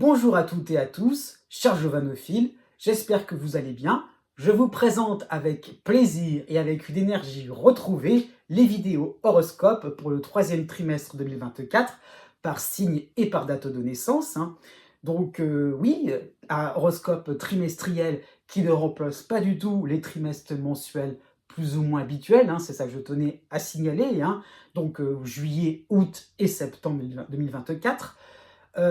Bonjour à toutes et à tous, chers jovanophiles, j'espère que vous allez bien. Je vous présente avec plaisir et avec une énergie retrouvée les vidéos horoscopes pour le troisième trimestre 2024 par signe et par date de naissance. Donc oui, un horoscope trimestriel qui ne remplace pas du tout les trimestres mensuels plus ou moins habituels, c'est ça que je tenais à signaler. Donc juillet, août et septembre 2024.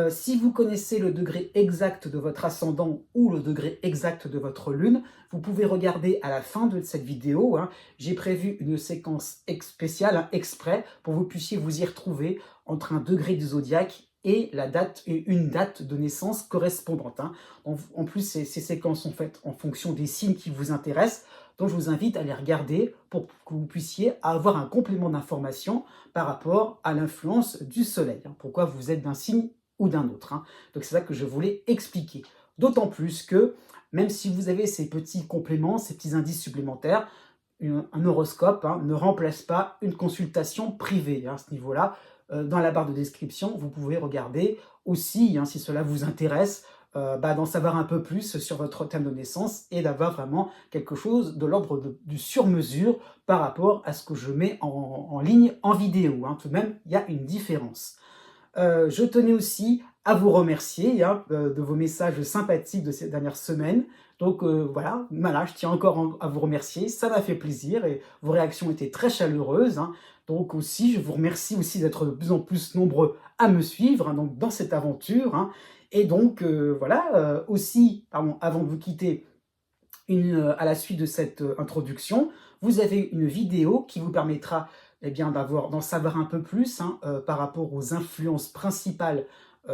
Si vous connaissez le degré exact de votre ascendant ou le degré exact de votre lune, vous pouvez regarder à la fin de cette vidéo. J'ai prévu une séquence spéciale, exprès, pour que vous puissiez vous y retrouver entre un degré du zodiaque et une date de naissance correspondante. En plus, ces séquences sont faites en fonction des signes qui vous intéressent. Donc, je vous invite à les regarder pour que vous puissiez avoir un complément d'information par rapport à l'influence du soleil. Pourquoi vous êtes d'un signe ou d'un autre. Donc c'est ça que je voulais expliquer. D'autant plus que, même si vous avez ces petits compléments, ces petits indices supplémentaires, un horoscope ne remplace pas une consultation privée à ce niveau-là. Dans la barre de description, vous pouvez regarder aussi, si cela vous intéresse, d'en savoir un peu plus sur votre thème de naissance et d'avoir vraiment quelque chose de l'ordre du sur-mesure par rapport à ce que je mets en ligne en vidéo. Tout de même, il y a une différence. Je tenais aussi à vous remercier de vos messages sympathiques de ces dernières semaines. Donc voilà, je tiens encore à vous remercier, ça m'a fait plaisir et vos réactions étaient très chaleureuses. Donc aussi, je vous remercie aussi d'être de plus en plus nombreux à me suivre donc dans cette aventure. Et donc voilà, aussi, avant de vous quitter, à la suite de cette introduction, vous avez une vidéo qui vous permettra d'en savoir un peu plus par rapport aux influences principales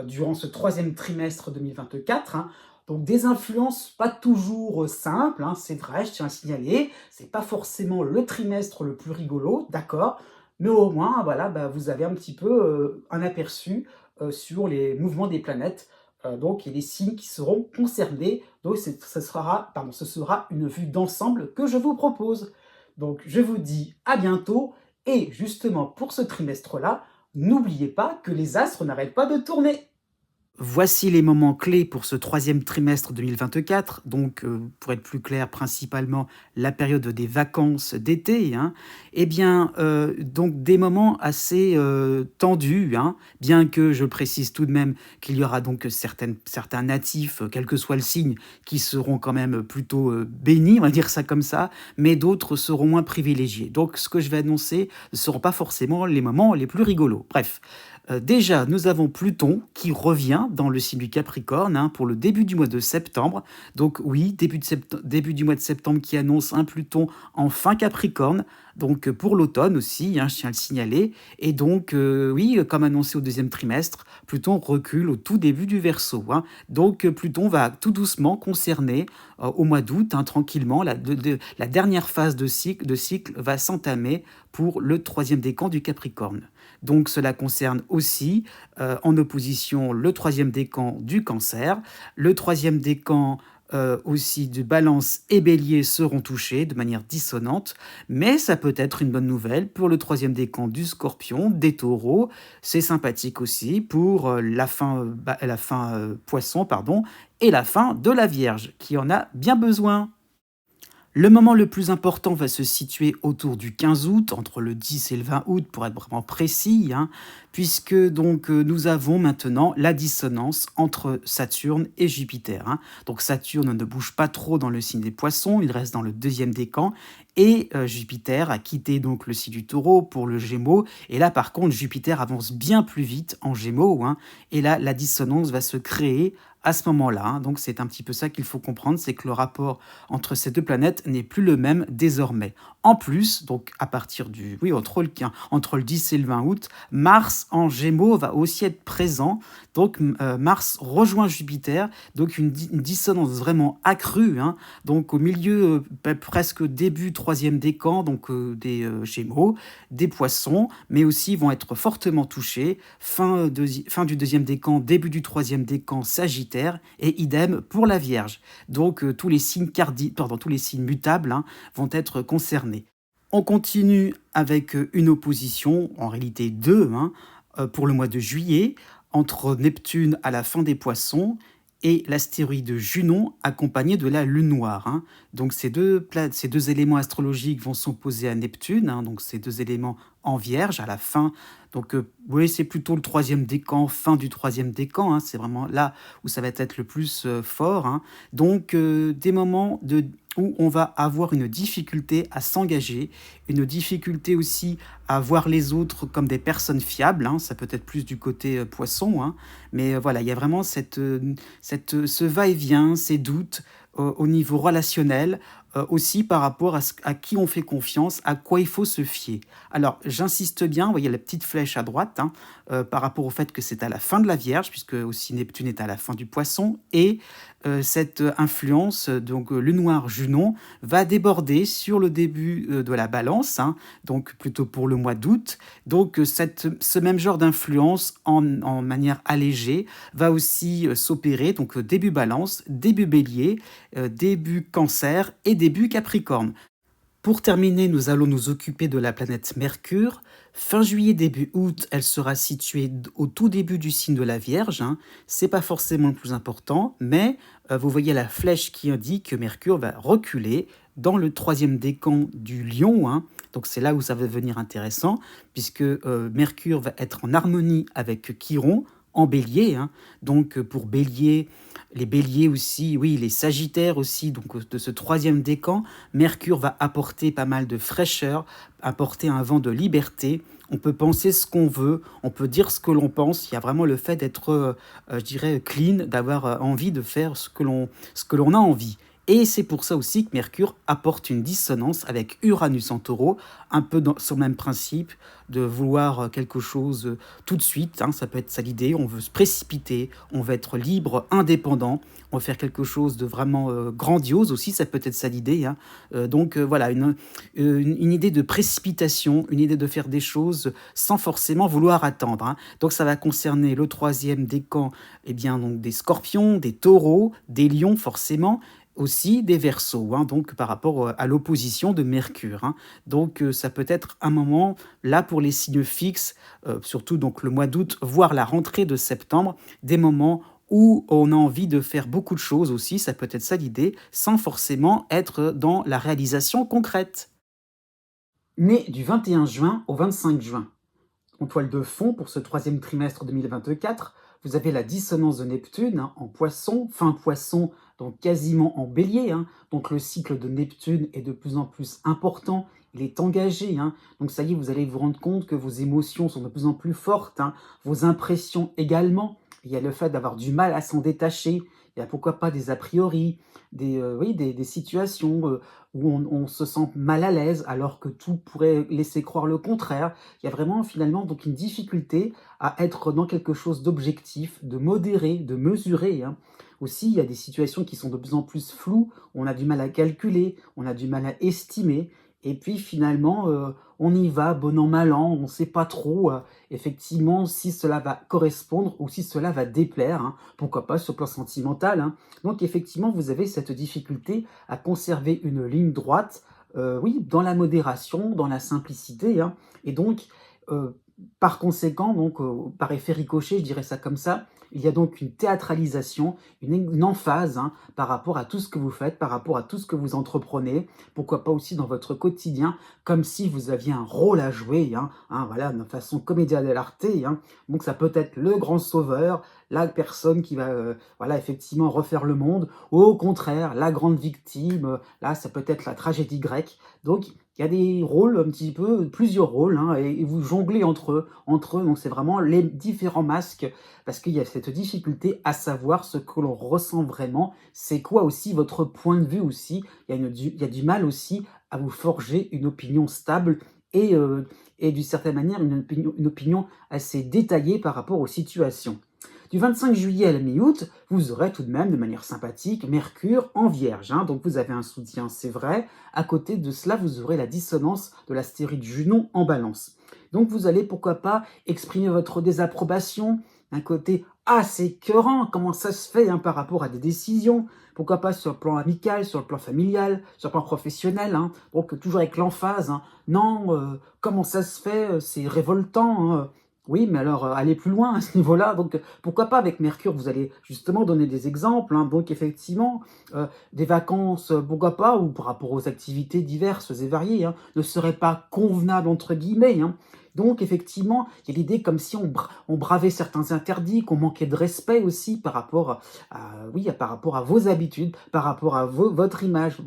durant ce troisième trimestre 2024. Donc des influences pas toujours simples, c'est vrai, je tiens à signaler, c'est pas forcément le trimestre le plus rigolo, d'accord, mais au moins, voilà, vous avez un petit peu un aperçu sur les mouvements des planètes donc, il y a des signes qui seront concernés. Donc, ce sera une vue d'ensemble que je vous propose. Donc, je vous dis à bientôt. Et justement, pour ce trimestre-là, n'oubliez pas que les astres n'arrêtent pas de tourner. Voici les moments clés pour ce troisième trimestre 2024, donc pour être plus clair, principalement la période des vacances d'été. Donc des moments assez tendus, bien que je précise tout de même qu'il y aura donc certains natifs, quel que soit le signe, qui seront quand même plutôt bénis, on va dire ça comme ça, mais d'autres seront moins privilégiés. Donc ce que je vais annoncer ne seront pas forcément les moments les plus rigolos. Bref. Déjà, nous avons Pluton qui revient dans le signe du Capricorne pour le début du mois de septembre. Donc oui, début du mois de septembre qui annonce un Pluton en fin Capricorne. Donc pour l'automne aussi, je tiens à le signaler. Et donc oui, comme annoncé au deuxième trimestre, Pluton recule au tout début du Verseau. Donc Pluton va tout doucement concerner au mois d'août, tranquillement, la dernière phase de cycle va s'entamer pour le troisième décan du Capricorne. Donc cela concerne aussi en opposition le troisième décan du Cancer. Le troisième décan aussi du Balance et Bélier seront touchés de manière dissonante, mais ça peut être une bonne nouvelle pour le troisième décan du Scorpion, des Taureaux. C'est sympathique aussi pour la fin Poisson, et la fin de la Vierge, qui en a bien besoin. Le moment le plus important va se situer autour du 15 août, entre le 10 et le 20 août pour être vraiment précis, puisque donc nous avons maintenant la dissonance entre Saturne et Jupiter. Donc Saturne ne bouge pas trop dans le signe des Poissons, il reste dans le deuxième décan, et Jupiter a quitté donc le signe du Taureau pour le Gémeaux, et là par contre Jupiter avance bien plus vite en Gémeaux, et là la dissonance va se créer à ce moment-là. Donc c'est un petit peu ça qu'il faut comprendre, c'est que le rapport entre ces deux planètes n'est plus le même désormais. En plus, donc à partir entre le 10 et le 20 août, Mars en Gémeaux va aussi être présent. Donc Mars rejoint Jupiter, donc une dissonance vraiment accrue. Donc au milieu, presque début troisième décan, donc des Gémeaux, des Poissons, mais aussi vont être fortement touchés. Fin du deuxième décan, début du troisième décan, Sagittaire, et idem pour la Vierge. Donc tous les signes mutables vont être concernés. On continue avec une opposition, en réalité deux, pour le mois de juillet, entre Neptune à la fin des Poissons et l'astéroïde Junon accompagné de la Lune noire, hein. Donc ces deux éléments astrologiques vont s'opposer à Neptune, hein, donc ces deux éléments en Vierge à la fin. Donc oui, c'est plutôt le troisième décan, fin du troisième décan, hein, c'est vraiment là où ça va être le plus fort, hein. Donc des moments où on va avoir une difficulté à s'engager, une difficulté aussi à voir les autres comme des personnes fiables, hein, ça peut être plus du côté poisson, hein, mais voilà, il y a vraiment ce va-et-vient, ces doutes au niveau relationnel, aussi par rapport à qui on fait confiance, à quoi il faut se fier. Alors, j'insiste bien, vous voyez la petite flèche à droite, hein, par rapport au fait que c'est à la fin de la Vierge, puisque aussi Neptune est à la fin du Poisson, et cette influence, donc le noir Junon, va déborder sur le début de la Balance, hein, donc plutôt pour le mois d'août. Donc ce même genre d'influence en manière allégée va aussi s'opérer, donc début Balance, début Bélier, début Cancer et début Capricorne. Pour terminer, nous allons nous occuper de la planète Mercure. Fin juillet, début août, elle sera située au tout début du signe de la Vierge, hein. C'est pas forcément le plus important, mais vous voyez la flèche qui indique que Mercure va reculer dans le troisième décan du Lion, hein. Donc c'est là où ça va devenir intéressant, puisque Mercure va être en harmonie avec Chiron, en Bélier, hein. Donc pour Bélier, les Béliers aussi, oui, les Sagittaires aussi, donc de ce troisième décan, Mercure va apporter pas mal de fraîcheur, apporter un vent de liberté. On peut penser ce qu'on veut, on peut dire ce que l'on pense. Il y a vraiment le fait d'être, je dirais, clean, d'avoir envie de faire ce que l'on a envie. Et c'est pour ça aussi que Mercure apporte une dissonance avec Uranus en Taureau, un peu sur le même principe de vouloir quelque chose tout de suite, hein, ça peut être ça l'idée, on veut se précipiter, on veut être libre, indépendant, on veut faire quelque chose de vraiment grandiose aussi, ça peut être ça l'idée, hein. Donc voilà, une idée de précipitation, une idée de faire des choses sans forcément vouloir attendre, hein. Donc ça va concerner le troisième décan, eh bien, donc des scorpions, des taureaux, des lions forcément, aussi des Verseaux, hein, donc par rapport à l'opposition de Mercure, hein. Donc ça peut être un moment là pour les signes fixes, surtout donc le mois d'août, voire la rentrée de septembre, des moments où on a envie de faire beaucoup de choses aussi, ça peut être ça l'idée, sans forcément être dans la réalisation concrète. Mais du 21 juin au 25 juin, en toile de fond pour ce troisième trimestre 2024, vous avez la dissonance de Neptune, hein, en Poisson, fin Poisson, donc quasiment en Bélier, hein. Donc le cycle de Neptune est de plus en plus important, il est engagé, hein. Donc ça y est, vous allez vous rendre compte que vos émotions sont de plus en plus fortes, hein, vos impressions également. Il y a le fait d'avoir du mal à s'en détacher, il y a pourquoi pas des a priori, oui, des situations où on se sent mal à l'aise alors que tout pourrait laisser croire le contraire. Il y a vraiment finalement donc une difficulté à être dans quelque chose d'objectif, de modéré, de mesuré, hein. Aussi, il y a des situations qui sont de plus en plus floues, on a du mal à calculer, on a du mal à estimer, et puis finalement, on y va bon an mal an, on ne sait pas trop effectivement si cela va correspondre ou si cela va déplaire, hein. Pourquoi pas sur le plan sentimental, hein. Donc effectivement, vous avez cette difficulté à conserver une ligne droite, oui, dans la modération, dans la simplicité, hein. Et donc, par conséquent, donc, par effet ricochet, je dirais ça comme ça, il y a donc une théâtralisation, une emphase, hein, par rapport à tout ce que vous faites, par rapport à tout ce que vous entreprenez, pourquoi pas aussi dans votre quotidien, comme si vous aviez un rôle à jouer, voilà, de façon commedia dell'arte, hein. Donc ça peut être le grand sauveur, la personne qui va, voilà, effectivement refaire le monde, ou au contraire, la grande victime, là, ça peut être la tragédie grecque. Donc il y a des rôles un petit peu, plusieurs rôles, hein, et vous jonglez entre eux, donc c'est vraiment les différents masques, parce qu'il y a cette difficulté à savoir ce que l'on ressent vraiment, c'est quoi aussi votre point de vue aussi, il y a du mal aussi à vous forger une opinion stable et d'une certaine manière une opinion assez détaillée par rapport aux situations. Du 25 juillet à la mi-août, vous aurez tout de même, de manière sympathique, Mercure en Vierge, hein. Donc vous avez un soutien, c'est vrai. À côté de cela, vous aurez la dissonance de l'astéroïde Junon en Balance. Donc vous allez, pourquoi pas, exprimer votre désapprobation, un côté assez écœurant, comment ça se fait, hein, par rapport à des décisions, pourquoi pas sur le plan amical, sur le plan familial, sur le plan professionnel, hein. Donc toujours avec l'emphase, hein. Non, comment ça se fait, c'est révoltant, hein. Oui, mais alors, aller plus loin à ce niveau-là, donc pourquoi pas avec Mercure, vous allez justement donner des exemples, hein. Donc effectivement, des vacances, pourquoi pas, ou par rapport aux activités diverses et variées, hein, ne seraient pas «convenables» entre guillemets, hein. Donc effectivement, il y a l'idée comme si on bravait certains interdits, qu'on manquait de respect aussi par rapport oui, par rapport à vos habitudes, par rapport à votre image,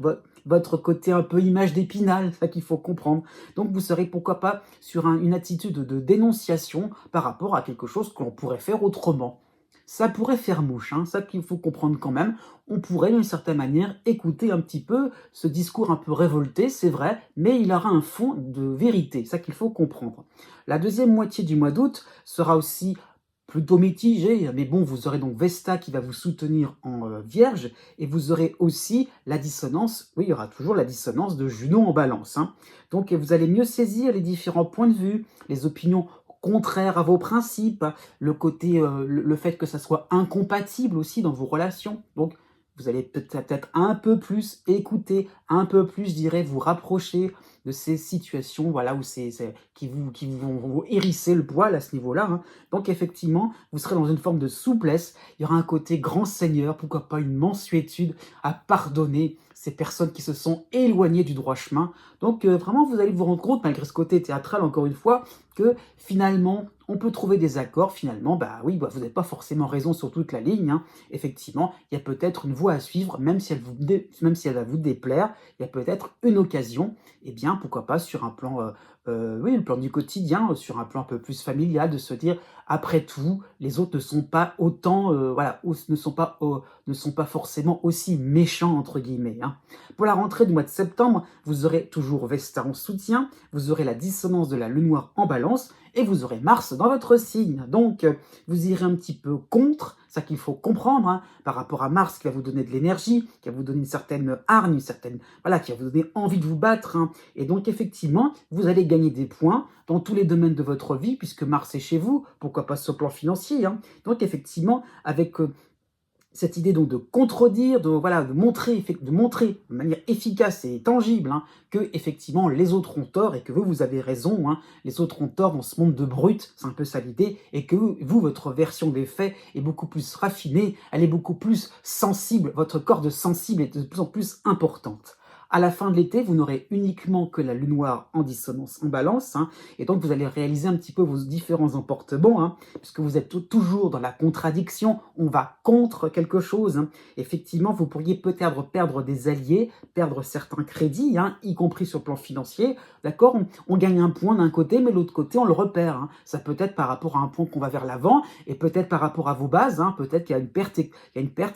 votre côté un peu image d'Épinal, ça qu'il faut comprendre. Donc vous serez pourquoi pas sur une attitude de dénonciation par rapport à quelque chose que l'on pourrait faire autrement. Ça pourrait faire mouche, hein, ça qu'il faut comprendre quand même. On pourrait d'une certaine manière écouter un petit peu ce discours un peu révolté, c'est vrai, mais il aura un fond de vérité, ça qu'il faut comprendre. La deuxième moitié du mois d'août sera aussi plutôt mitigée, mais bon, vous aurez donc Vesta qui va vous soutenir en Vierge, et vous aurez aussi la dissonance, oui, il y aura toujours la dissonance de Junon en Balance, hein. Donc vous allez mieux saisir les différents points de vue, les opinions contraires à vos principes, le côté, le fait que ça soit incompatible aussi dans vos relations. Donc vous allez peut-être un peu plus écouter, un peu plus, je dirais, vous rapprocher de ces situations, voilà, où qui vont vous hérisser le poil à ce niveau-là, hein. Donc effectivement, vous serez dans une forme de souplesse. Il y aura un côté grand seigneur, pourquoi pas une mansuétude à pardonner ces personnes qui se sont éloignées du droit chemin. Donc vraiment, vous allez vous rendre compte, malgré ce côté théâtral, encore une fois, que finalement, on peut trouver des accords. Finalement, bah oui, bah, vous n'avez pas forcément raison sur toute la ligne, hein. Effectivement, il y a peut-être une voie à suivre, même si même si elle va vous déplaire. Il y a peut-être une occasion, et bien pourquoi pas sur un plan, oui, le plan du quotidien, sur un plan un peu plus familial, de se dire, après tout, les autres ne sont pas autant, voilà, ne sont pas forcément aussi méchants entre guillemets, hein. Pour la rentrée du mois de septembre, vous aurez toujours Vesta en soutien, vous aurez la dissonance de la lune noire en balance, et vous aurez Mars dans votre signe. Donc, vous irez un petit peu contre, ça qu'il faut comprendre, hein, par rapport à Mars qui va vous donner de l'énergie, qui va vous donner une certaine hargne, voilà, qui va vous donner envie de vous battre, hein. Et donc, effectivement, vous allez gagner des points dans tous les domaines de votre vie, puisque Mars est chez vous, pourquoi pas sur le plan financier, hein. Donc, effectivement, avec cette idée donc de contredire, de, voilà, de montrer de manière efficace et tangible, hein, que effectivement les autres ont tort et que vous avez raison, hein. Les autres ont tort dans ce monde de brutes, c'est un peu ça l'idée, et que vous, votre version des faits est beaucoup plus raffinée, elle est beaucoup plus sensible, votre corde sensible est de plus en plus importante. À la fin de l'été, vous n'aurez uniquement que la lune noire en dissonance en balance, hein, et donc vous allez réaliser un petit peu vos différents emportements, hein, puisque vous êtes toujours dans la contradiction, on va contre quelque chose, hein. Effectivement, vous pourriez peut-être perdre des alliés, perdre certains crédits, hein, y compris sur le plan financier. D'accord, on gagne un point d'un côté, mais l'autre côté, on le repère, hein. Ça peut être par rapport à un point qu'on va vers l'avant, et peut-être par rapport à vos bases, hein. Peut-être qu'il y a une perte, il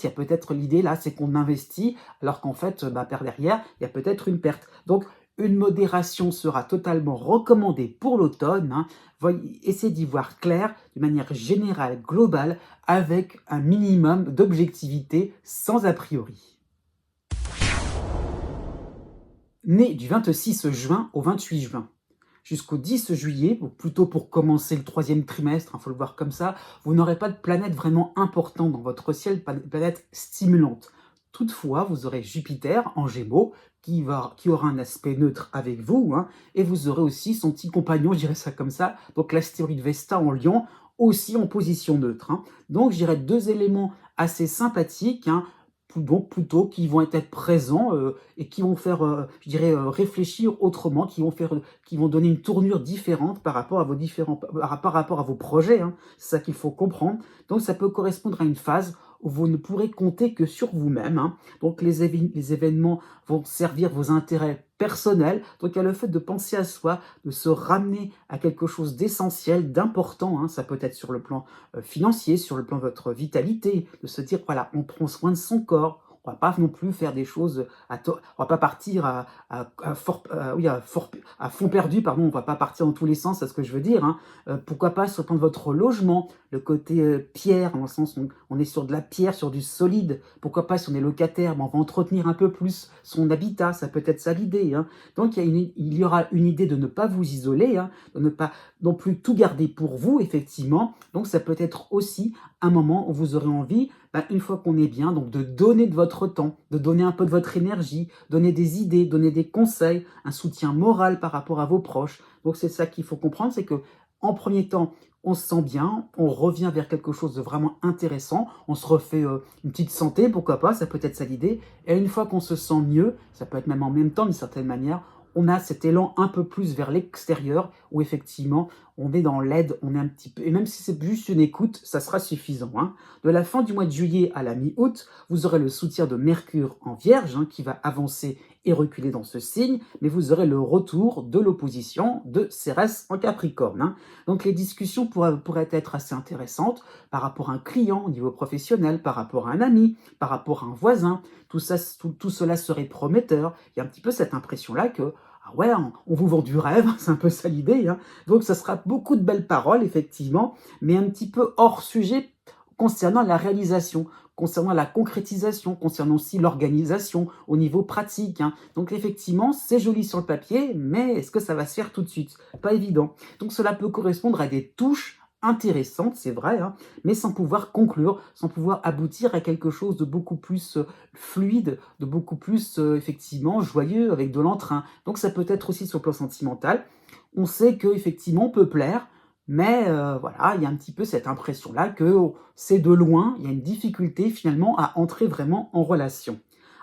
y a peut-être l'idée là, c'est qu'on investit, alors qu'en fait, bah, par derrière, il y a peut-être une perte. Donc, une modération sera totalement recommandée pour l'automne, hein. Essayez d'y voir clair de manière générale, globale, avec un minimum d'objectivité sans a priori. Né du 26 juin au 28 juin, jusqu'au 10 juillet, ou plutôt pour commencer le troisième trimestre, il faut le voir comme ça, vous n'aurez pas de planète vraiment importante dans votre ciel, pas de planète stimulante. Toutefois, vous aurez Jupiter en Gémeaux qui aura un aspect neutre avec vous, hein, et vous aurez aussi son petit compagnon, je dirais ça comme ça, donc l'astéroïde Vesta en Lion, aussi en position neutre, hein. Donc, je dirais deux éléments assez sympathiques, hein, donc plutôt qui vont être présents et qui vont faire, je dirais, réfléchir autrement, qui vont donner une tournure différente par rapport à vos par rapport à vos projets, hein. C'est ça qu'il faut comprendre. Donc ça peut correspondre à une phase où vous ne pourrez compter que sur vous-même, hein. Donc les événements vont servir vos intérêts personnels. Donc il y a le fait de penser à soi, de se ramener à quelque chose d'essentiel, d'important, hein. Ça peut être sur le plan financier, sur le plan de votre vitalité, de se dire, voilà, on prend soin de son corps, on va pas non plus faire des choses on va pas partir oui, à fond perdu, pardon, on va pas partir dans tous les sens, c'est ce que je veux dire, hein. Pourquoi pas sur le plan de votre logement, le côté pierre, dans le sens où on est sur de la pierre, sur du solide, pourquoi pas si on est locataire, ben on va entretenir un peu plus son habitat, ça peut être ça l'idée, hein. Donc il y aura une idée de ne pas vous isoler, hein, de ne pas non plus tout garder pour vous, effectivement. Donc ça peut être aussi un moment où vous aurez envie, ben, une fois qu'on est bien, donc de donner de votre temps, de donner un peu de votre énergie, donner des idées, donner des conseils, un soutien moral par rapport à vos proches. Donc c'est ça qu'il faut comprendre, c'est que en premier temps, on se sent bien, on revient vers quelque chose de vraiment intéressant, on se refait une petite santé, pourquoi pas, ça peut être ça l'idée. Et une fois qu'on se sent mieux, ça peut être même en même temps d'une certaine manière, on a cet élan un peu plus vers l'extérieur où effectivement on est dans l'aide, on est un petit peu, et même si c'est juste une écoute, ça sera suffisant, hein. De la fin du mois de juillet à la mi-août, vous aurez le soutien de Mercure en Vierge, hein, qui va avancer et reculer dans ce signe, mais vous aurez le retour de l'opposition de Cérès en Capricorne, hein. Donc les discussions pourraient être assez intéressantes par rapport à un client au niveau professionnel, par rapport à un ami, par rapport à un voisin. Tout cela serait prometteur. Il y a un petit peu cette impression-là que, ah ouais, on vous vend du rêve, c'est un peu ça l'idée, hein. Donc ça sera beaucoup de belles paroles, effectivement, mais un petit peu hors sujet concernant la réalisation, concernant la concrétisation, concernant aussi l'organisation au niveau pratique, hein. Donc effectivement, c'est joli sur le papier, mais est-ce que ça va se faire tout de suite? Pas évident. Donc cela peut correspondre à des touches intéressantes, c'est vrai, hein, mais sans pouvoir conclure, sans pouvoir aboutir à quelque chose de beaucoup plus fluide, de beaucoup plus effectivement joyeux, avec de l'entrain. Donc ça peut être aussi sur le plan sentimental. On sait qu'effectivement on peut plaire, mais voilà, il y a un petit peu cette impression-là que c'est de loin, il y a une difficulté finalement à entrer vraiment en relation.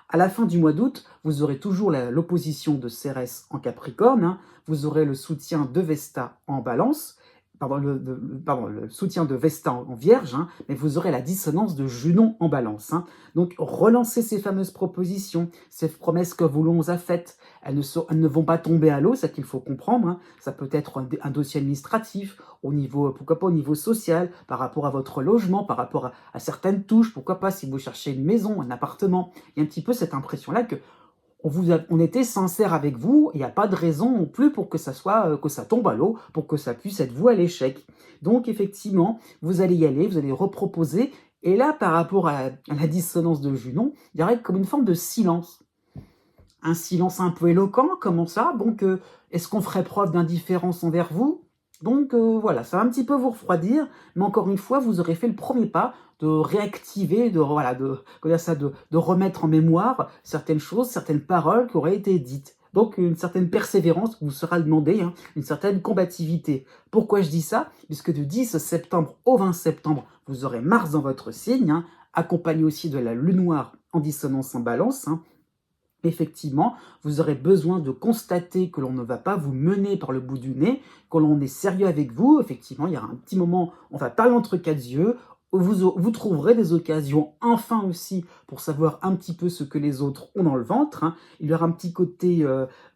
À la fin du mois d'août, vous aurez toujours l'opposition de Cérès en Capricorne, hein, vous aurez le soutien de Vesta en Balance, le soutien de Vesta en Vierge, hein, mais vous aurez la dissonance de Junon en Balance, hein. Donc relancez ces fameuses propositions, ces promesses que vous l'on a faites, elles ne vont pas tomber à l'eau, c'est ça qu'il faut comprendre, hein. Ça peut être un dossier administratif, au niveau, pourquoi pas au niveau social, par rapport à votre logement, par rapport à certaines touches, pourquoi pas si vous cherchez une maison, un appartement. Il y a un petit peu cette impression-là que on était sincère avec vous, il n'y a pas de raison non plus pour que ça soit, que ça tombe à l'eau, pour que ça puisse être voué à l'échec. Donc effectivement, vous allez y aller, vous allez reproposer, et là, par rapport à la dissonance de Junon, il y aurait comme une forme de silence. Un silence un peu éloquent, comment ça? Donc, est-ce qu'on ferait preuve d'indifférence envers vous? Donc voilà, ça va un petit peu vous refroidir, mais encore une fois, vous aurez fait le premier pas de réactiver, voilà, comment dire ça, de remettre en mémoire certaines choses, certaines paroles qui auraient été dites. Donc une certaine persévérance vous sera demandée, hein, une certaine combativité. Pourquoi je dis ça? Puisque du 10 septembre au 20 septembre, vous aurez Mars dans votre signe, hein, accompagné aussi de la Lune noire en dissonance en Balance, hein. Effectivement, vous aurez besoin de constater que l'on ne va pas vous mener par le bout du nez, que l'on est sérieux avec vous. Effectivement, il y aura un petit moment, on va parler entre quatre yeux, vous trouverez des occasions enfin aussi pour savoir un petit peu ce que les autres ont dans le ventre, hein. Il y aura un petit côté,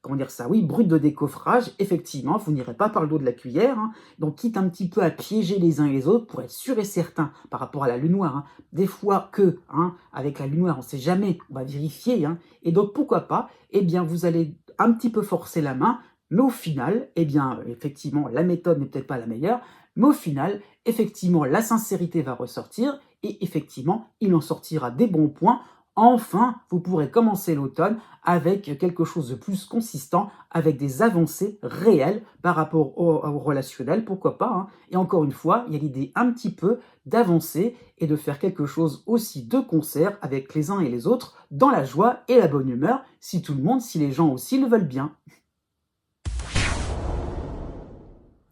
comment dire ça, oui, brut de décoffrage. Effectivement, vous n'irez pas par le dos de la cuillère, hein. Donc, quitte un petit peu à piéger les uns et les autres pour être sûr et certain par rapport à la lune noire, hein. Des fois que, hein, avec la lune noire, on ne sait jamais, on va vérifier, hein. Et donc, pourquoi pas, eh bien, vous allez un petit peu forcer la main, mais au final, eh bien, effectivement, la méthode n'est peut-être pas la meilleure, mais au final, effectivement, la sincérité va ressortir et effectivement, il en sortira des bons points. Enfin, vous pourrez commencer l'automne avec quelque chose de plus consistant, avec des avancées réelles par rapport au relationnel, pourquoi pas, hein. Et encore une fois, il y a l'idée un petit peu d'avancer et de faire quelque chose aussi de concert avec les uns et les autres, dans la joie et la bonne humeur, si tout le monde, si les gens aussi le veulent bien.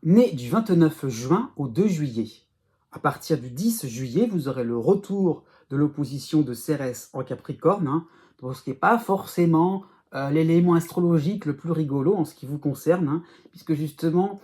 Né du 29 juin au 2 juillet. À partir du 10 juillet, vous aurez le retour de l'opposition de Cérès en Capricorne, hein, donc ce qui n'est pas forcément l'élément astrologique le plus rigolo en ce qui vous concerne, hein, puisque justement,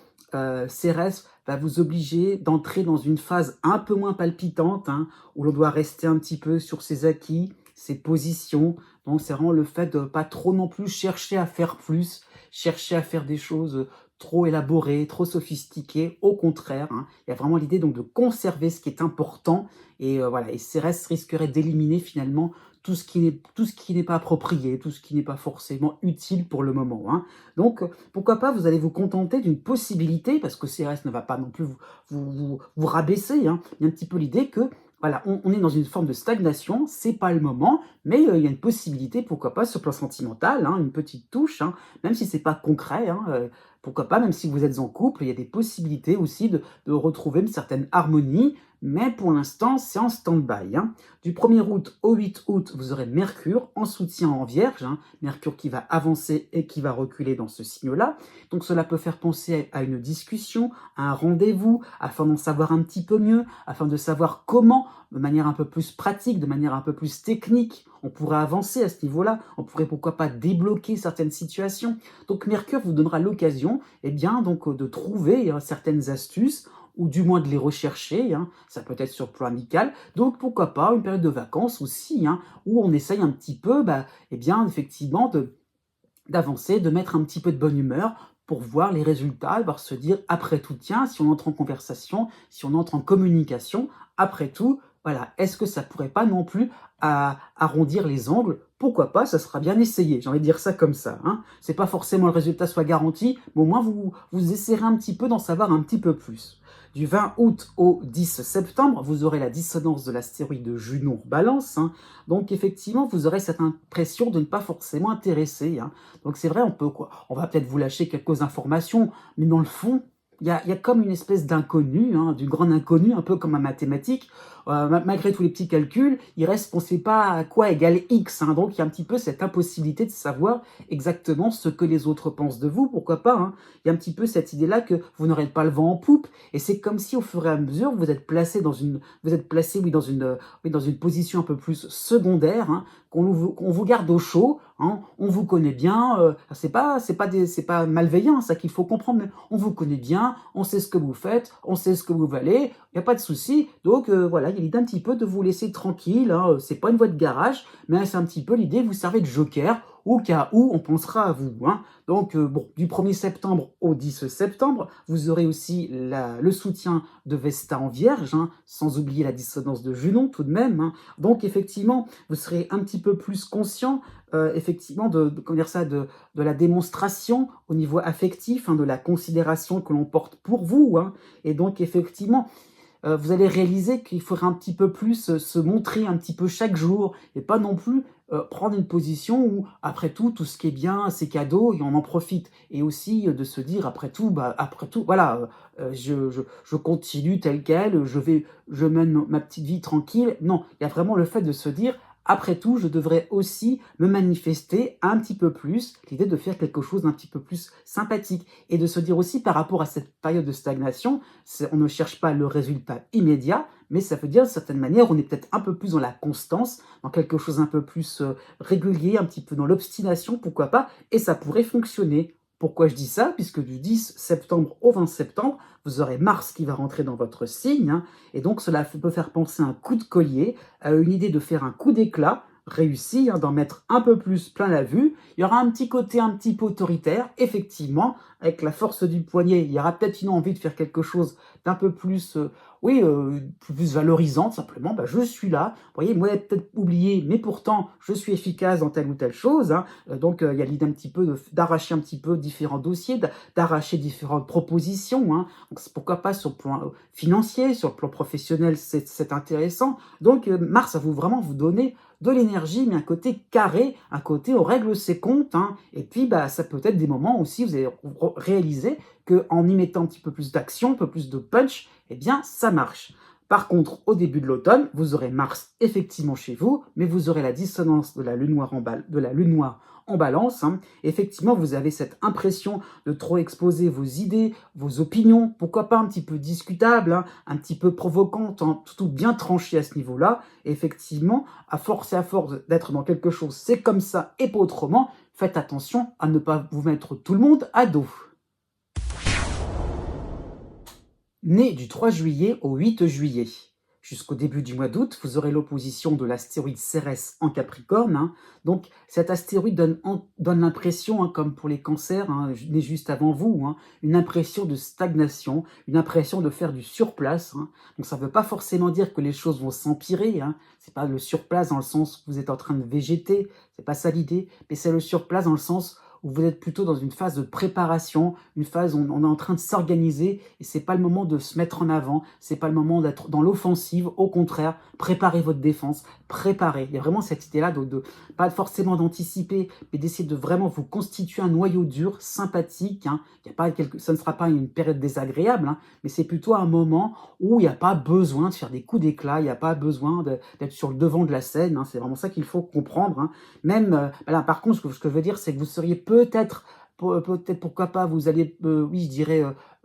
Cérès va vous obliger d'entrer dans une phase un peu moins palpitante, hein, où l'on doit rester un petit peu sur ses acquis, ses positions. Donc c'est vraiment le fait de ne pas trop non plus chercher à faire plus, chercher à faire des choses trop élaboré, trop sophistiqué, au contraire, hein. Il y a vraiment l'idée donc de conserver ce qui est important, et voilà, et Cérès risquerait d'éliminer finalement tout ce qui n'est pas approprié, tout ce qui n'est pas forcément utile pour le moment, hein. Donc pourquoi pas, vous allez vous contenter d'une possibilité, parce que Cérès ne va pas non plus vous rabaisser, hein. Il y a un petit peu l'idée que voilà, on est dans une forme de stagnation, c'est pas le moment, mais il y a une possibilité, pourquoi pas, sur le plan sentimental, hein, une petite touche, hein, même si c'est pas concret, hein, pourquoi pas, même si vous êtes en couple, il y a des possibilités aussi de retrouver une certaine harmonie, mais pour l'instant, c'est en stand-by, hein. Du 1er août au 8 août, vous aurez Mercure en soutien en Vierge, hein. Mercure qui va avancer et qui va reculer dans ce signe-là. Donc cela peut faire penser à une discussion, à un rendez-vous, afin d'en savoir un petit peu mieux, afin de savoir comment, de manière un peu plus pratique, de manière un peu plus technique, on pourrait avancer à ce niveau-là, on pourrait pourquoi pas débloquer certaines situations. Donc Mercure vous donnera l'occasion, eh bien, donc, de trouver certaines astuces, ou du moins de les rechercher, hein. Ça peut être sur le plan amical, donc pourquoi pas une période de vacances aussi, hein, où on essaye un petit peu, eh bien, effectivement, d'avancer, de mettre un petit peu de bonne humeur pour voir les résultats, voir se dire, après tout, tiens, si on entre en conversation, si on entre en communication, après tout, voilà, est-ce que ça pourrait pas non plus arrondir les angles? Pourquoi pas, ça sera bien essayé, j'ai envie de dire ça comme ça, hein. C'est pas forcément le résultat soit garanti, mais au moins vous essayerez un petit peu d'en savoir un petit peu plus. Du 20 août au 10 septembre, vous aurez la dissonance de l'astéroïde Junon Balance, hein. Donc effectivement, vous aurez cette impression de ne pas forcément intéresser, hein. Donc c'est vrai, on va peut-être vous lâcher quelques informations, mais dans le fond, il y a comme une espèce d'inconnu, hein, du grand inconnu, un peu comme en mathématiques. Malgré tous les petits calculs, il reste qu'on ne sait pas à quoi égale x, hein. Donc il y a un petit peu cette impossibilité de savoir exactement ce que les autres pensent de vous, pourquoi pas, hein. Il y a un petit peu cette idée-là que vous n'aurez pas le vent en poupe, et c'est comme si au fur et à mesure, vous êtes placé, oui, dans une position un peu plus secondaire, hein, qu'on vous garde au chaud, hein, on vous connaît bien, c'est pas malveillant, ça qu'il faut comprendre, mais on vous connaît bien, on sait ce que vous faites, on sait ce que vous valez, il n'y a pas de souci. Donc voilà, il y a l'idée un petit peu de vous laisser tranquille, hein, c'est pas une voie de garage, mais c'est un petit peu l'idée, vous servez de joker, au cas où on pensera à vous, hein. Donc bon, du 1er septembre au 10 septembre, vous aurez aussi le soutien de Vesta en Vierge, hein, sans oublier la dissonance de Junon tout de même, hein. Donc effectivement, vous serez un petit peu plus conscient, effectivement, comment dire ça, de la démonstration au niveau affectif, hein, de la considération que l'on porte pour vous, hein. Et donc effectivement, vous allez réaliser qu'il faudra un petit peu plus se montrer un petit peu chaque jour, et pas non plus prendre une position où, après tout ce qui est bien, c'est cadeau, et on en profite. Et aussi de se dire, après tout, voilà, je continue tel quel, je mène ma petite vie tranquille. Non, il y a vraiment le fait de se dire, après tout, je devrais aussi me manifester un petit peu plus, l'idée de faire quelque chose d'un petit peu plus sympathique, et de se dire aussi par rapport à cette période de stagnation, on ne cherche pas le résultat immédiat, mais ça veut dire d'une certaine manière, on est peut-être un peu plus dans la constance, dans quelque chose un peu plus régulier, un petit peu dans l'obstination, pourquoi pas, et ça pourrait fonctionner. Pourquoi je dis ça? Puisque du 10 septembre au 20 septembre, vous aurez Mars qui va rentrer dans votre signe, hein, et donc cela peut faire penser à un coup de collier, à une idée de faire un coup d'éclat réussi, hein, d'en mettre un peu plus plein la vue. Il y aura un petit côté un petit peu autoritaire, effectivement, avec la force du poignet, il y aura peut-être une envie de faire quelque chose d'un peu plus, plus valorisant, simplement, je suis là, vous voyez, moi, peut-être oublié, mais pourtant, je suis efficace dans telle ou telle chose, hein. Donc, il y a l'idée un petit peu d'arracher un petit peu différents dossiers, d'arracher différentes propositions, hein. Donc, pourquoi pas sur le plan financier, sur le plan professionnel, c'est intéressant. Donc, Mars va vraiment vous donner de l'énergie, mais un côté carré, un côté on règle ses comptes, hein. Et puis ça peut être des moments aussi, vous allez réaliser qu'en y mettant un petit peu plus d'action, un peu plus de punch, eh bien ça marche. Par contre, au début de l'automne, vous aurez Mars effectivement chez vous, mais vous aurez la dissonance de la Lune noire en Balance, hein. Effectivement, vous avez cette impression de trop exposer vos idées, vos opinions, pourquoi pas un petit peu discutables, hein, un petit peu provocantes, hein, tout bien tranché à ce niveau-là. Effectivement, à force d'être dans quelque chose, c'est comme ça et pas autrement, faites attention à ne pas vous mettre tout le monde à dos. Né du 3 juillet au 8 juillet. Jusqu'au début du mois d'août, vous aurez l'opposition de l'astéroïde Cérès en Capricorne, hein. Donc cet astéroïde donne l'impression, hein, comme pour les cancers, hein, nés juste avant vous, hein, une impression de stagnation, une impression de faire du surplace, hein. Donc ça ne veut pas forcément dire que les choses vont s'empirer, hein. C'est pas le surplace dans le sens où vous êtes en train de végéter, c'est pas ça l'idée, mais c'est le surplace dans le sens où vous êtes plutôt dans une phase de préparation, une phase où on est en train de s'organiser et c'est pas le moment de se mettre en avant, c'est pas le moment d'être dans l'offensive. Au contraire, préparez votre défense, préparez. Il y a vraiment cette idée-là pas forcément d'anticiper, mais d'essayer de vraiment vous constituer un noyau dur, sympathique. Hein. Il y a pas ça ne sera pas une période désagréable, hein, mais c'est plutôt un moment où il n'y a pas besoin de faire des coups d'éclat, il n'y a pas besoin d'être sur le devant de la scène. Hein. C'est vraiment ça qu'il faut comprendre. Hein. Même, voilà, par contre, ce que je veux dire, c'est que vous seriez peut-être, pourquoi pas, vous allez, oui, je dirais,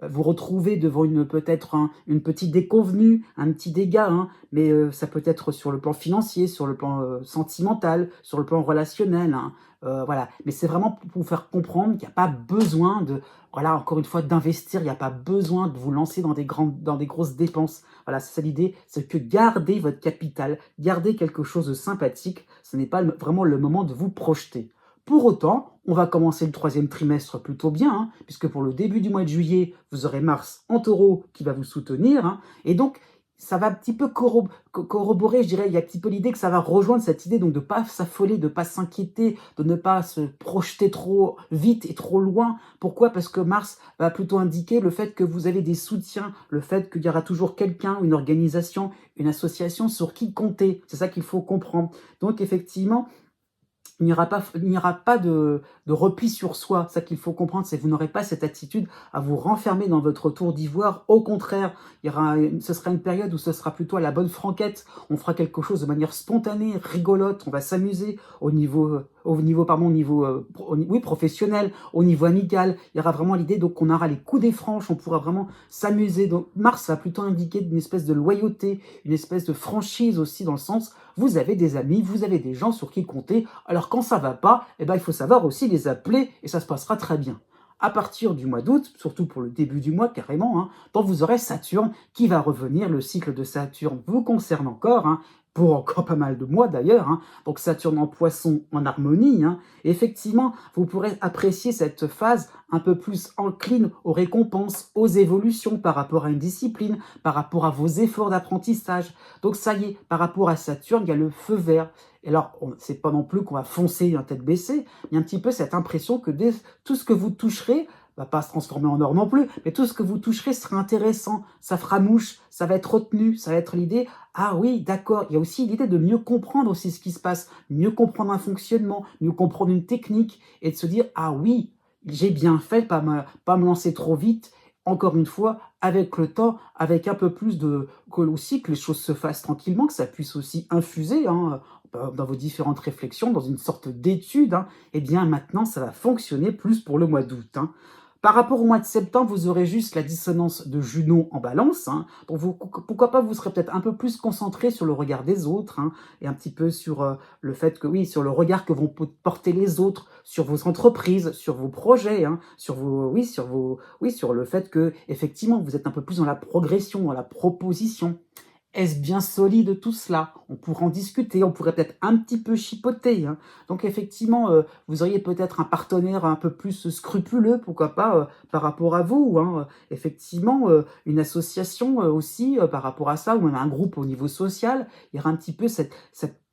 vous retrouver devant peut-être une petite déconvenue, un petit dégât, hein, mais ça peut être sur le plan financier, sur le plan sentimental, sur le plan relationnel. Hein, voilà. Mais c'est vraiment pour vous faire comprendre qu'il n'y a pas besoin voilà, encore une fois, d'investir. Il n'y a pas besoin de vous lancer dans des grosses dépenses. Voilà, c'est ça l'idée, c'est que gardez votre capital, gardez quelque chose de sympathique. Ce n'est pas vraiment le moment de vous projeter. Pour autant, on va commencer le troisième trimestre plutôt bien, hein, puisque pour le début du mois de juillet, vous aurez Mars en Taureau qui va vous soutenir. Hein, et donc, ça va un petit peu corroborer, je dirais, il y a un petit peu l'idée que ça va rejoindre cette idée donc de ne pas s'affoler, de ne pas s'inquiéter, de ne pas se projeter trop vite et trop loin. Pourquoi? Parce que Mars va plutôt indiquer le fait que vous avez des soutiens, le fait qu'il y aura toujours quelqu'un, une organisation, une association sur qui compter. C'est ça qu'il faut comprendre. Donc effectivement, il n'y aura pas de repli sur soi. Ça qu'il faut comprendre, c'est que vous n'aurez pas cette attitude à vous renfermer dans votre tour d'ivoire. Au contraire, ce sera une période où ce sera plutôt à la bonne franquette. On fera quelque chose de manière spontanée, rigolote. On va s'amuser au niveau oui, professionnel, au niveau amical. Il y aura vraiment l'idée donc qu'on aura les coups des franches. On pourra vraiment s'amuser. Donc Mars va plutôt indiquer une espèce de loyauté, une espèce de franchise aussi dans le sens vous avez des amis, vous avez des gens sur qui compter. Alors quand ça va pas, eh ben, il faut savoir aussi les appeler et ça se passera très bien. À partir du mois d'août, surtout pour le début du mois carrément, hein, donc vous aurez Saturne qui va revenir. Le cycle de Saturne vous concerne encore, hein, pour encore pas mal de mois d'ailleurs. Hein. Donc Saturne en Poisson en harmonie. Hein. Et effectivement, vous pourrez apprécier cette phase un peu plus encline aux récompenses, aux évolutions par rapport à une discipline, par rapport à vos efforts d'apprentissage. Donc ça y est, par rapport à Saturne, il y a le feu vert. Et alors, c'est pas non plus qu'on va foncer en tête baissée, il y a un petit peu cette impression que tout ce que vous toucherez va pas se transformer en or non plus, mais tout ce que vous toucherez sera intéressant, ça fera mouche, ça va être retenu, ça va être l'idée, ah oui, d'accord, il y a aussi l'idée de mieux comprendre aussi ce qui se passe, mieux comprendre un fonctionnement, mieux comprendre une technique, et de se dire, ah oui, j'ai bien fait de pas me lancer trop vite, encore une fois, avec le temps, avec un peu plus aussi que les choses se fassent tranquillement, que ça puisse aussi infuser, hein, dans vos différentes réflexions, dans une sorte d'étude, hein, eh bien maintenant ça va fonctionner plus pour le mois d'août. Hein. Par rapport au mois de septembre, vous aurez juste la dissonance de Junon en balance. Hein. Donc pourquoi pas, vous serez peut-être un peu plus concentré sur le regard des autres, hein, et un petit peu sur le fait que, oui, sur le regard que vont porter les autres, sur vos entreprises, sur vos projets, hein, sur le fait que, effectivement, vous êtes un peu plus dans la progression, dans la proposition. Est-ce bien solide tout cela? On pourrait en discuter, on pourrait peut-être un petit peu chipoter. Hein. Donc effectivement, vous auriez peut-être un partenaire un peu plus scrupuleux, pourquoi pas, par rapport à vous. Hein. Effectivement, une association aussi par rapport à ça, ou même un groupe au niveau social. Il y aura un petit peu cette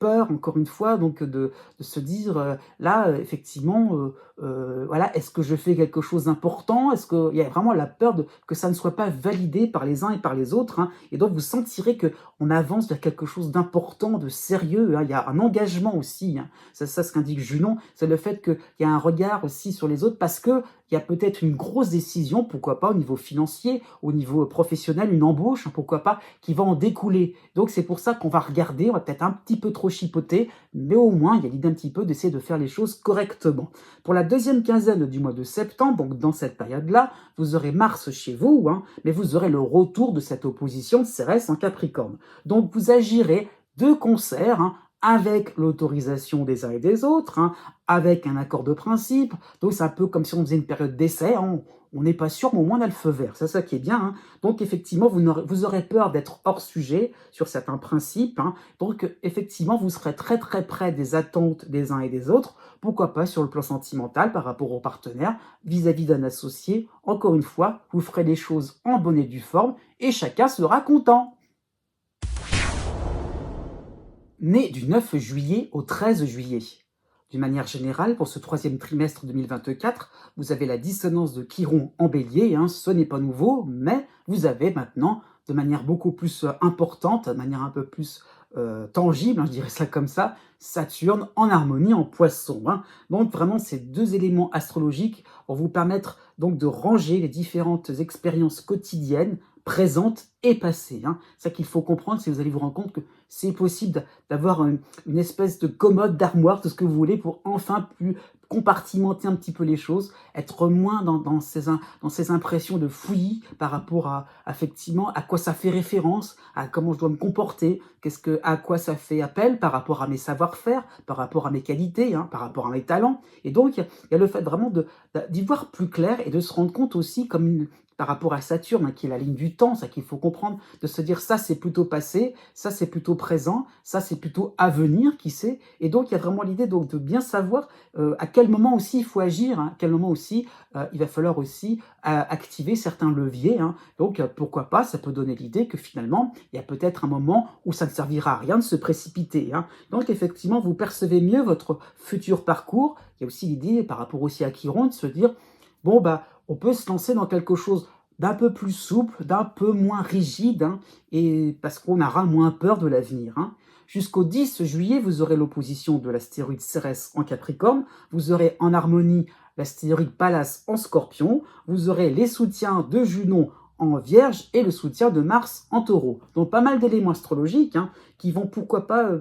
peur, encore une fois, donc de se dire, là, effectivement, voilà, est-ce que je fais quelque chose d'important? Est-ce qu'il y a vraiment la peur que ça ne soit pas validé par les uns et par les autres? Hein. Et donc, vous sentirez qu'on avance vers quelque chose d'important, de sérieux. Hein. Il y a un engagement aussi. Hein. Ça, ce qu'indique Junon, c'est le fait qu'il y a un regard aussi sur les autres parce que il y a peut-être une grosse décision, pourquoi pas au niveau financier, au niveau professionnel, une embauche, hein, pourquoi pas, qui va en découler. Donc c'est pour ça qu'on va regarder, on va peut-être un petit peu trop chipoter, mais au moins il y a l'idée un petit peu d'essayer de faire les choses correctement. Pour la deuxième quinzaine du mois de septembre, donc dans cette période-là, vous aurez Mars chez vous, hein, mais vous aurez le retour de cette opposition de Cérès en Capricorne. Donc vous agirez de concert, hein, avec l'autorisation des uns et des autres, hein, avec un accord de principe. Donc c'est un peu comme si on faisait une période d'essai, hein. On n'est pas sûr, mais au moins on a le feu vert, c'est ça qui est bien. Hein. Donc effectivement, vous aurez peur d'être hors sujet sur certains principes. Hein. Donc effectivement, vous serez très très près des attentes des uns et des autres. Pourquoi pas sur le plan sentimental par rapport aux partenaires, vis-à-vis d'un associé. Encore une fois, vous ferez les choses en bonne et due forme et chacun sera content. Né du 9 juillet au 13 juillet. d'une manière générale, pour ce troisième trimestre 2024, vous avez la dissonance de Chiron en bélier, hein, ce n'est pas nouveau, mais vous avez maintenant, de manière beaucoup plus importante, de manière un peu plus tangible, hein, je dirais ça comme ça, Saturne en harmonie en poisson, hein. Donc vraiment, ces deux éléments astrologiques vont vous permettre donc de ranger les différentes expériences quotidiennes, présentes et passées, hein. C'est ça qu'il faut comprendre, si vous allez vous rendre compte que c'est possible d'avoir une espèce de commode, d'armoire, tout ce que vous voulez, pour enfin plus compartimenter un petit peu les choses, être moins dans ces impressions de fouillis par rapport effectivement, à quoi ça fait référence, à comment je dois me comporter, à quoi ça fait appel par rapport à mes savoir-faire, par rapport à mes qualités, hein, par rapport à mes talents. Et donc, il y a le fait vraiment d'y voir plus clair et de se rendre compte aussi par rapport à Saturne, hein, qui est la ligne du temps, ça qu'il faut comprendre, de se dire ça c'est plutôt passé, ça c'est plutôt présent, ça c'est plutôt à venir, qui sait. Et donc il y a vraiment l'idée donc de bien savoir à quel moment aussi il faut agir, hein, à quel moment aussi il va falloir aussi activer certains leviers, hein. Donc pourquoi pas, ça peut donner l'idée que finalement il y a peut-être un moment où ça ne servira à rien de se précipiter, hein. Donc effectivement vous percevez mieux votre futur parcours. Il y a aussi l'idée par rapport aussi à Chiron de se dire bon bah on peut se lancer dans quelque chose d'un peu plus souple, d'un peu moins rigide, hein, et parce qu'on aura moins peur de l'avenir, hein. Jusqu'au 10 juillet, vous aurez l'opposition de l'astéroïde Cérès en Capricorne, vous aurez en harmonie l'astéroïde Pallas en Scorpion, vous aurez les soutiens de Junon en Vierge et le soutien de Mars en Taureau. Donc pas mal d'éléments astrologiques, hein, qui vont pourquoi pas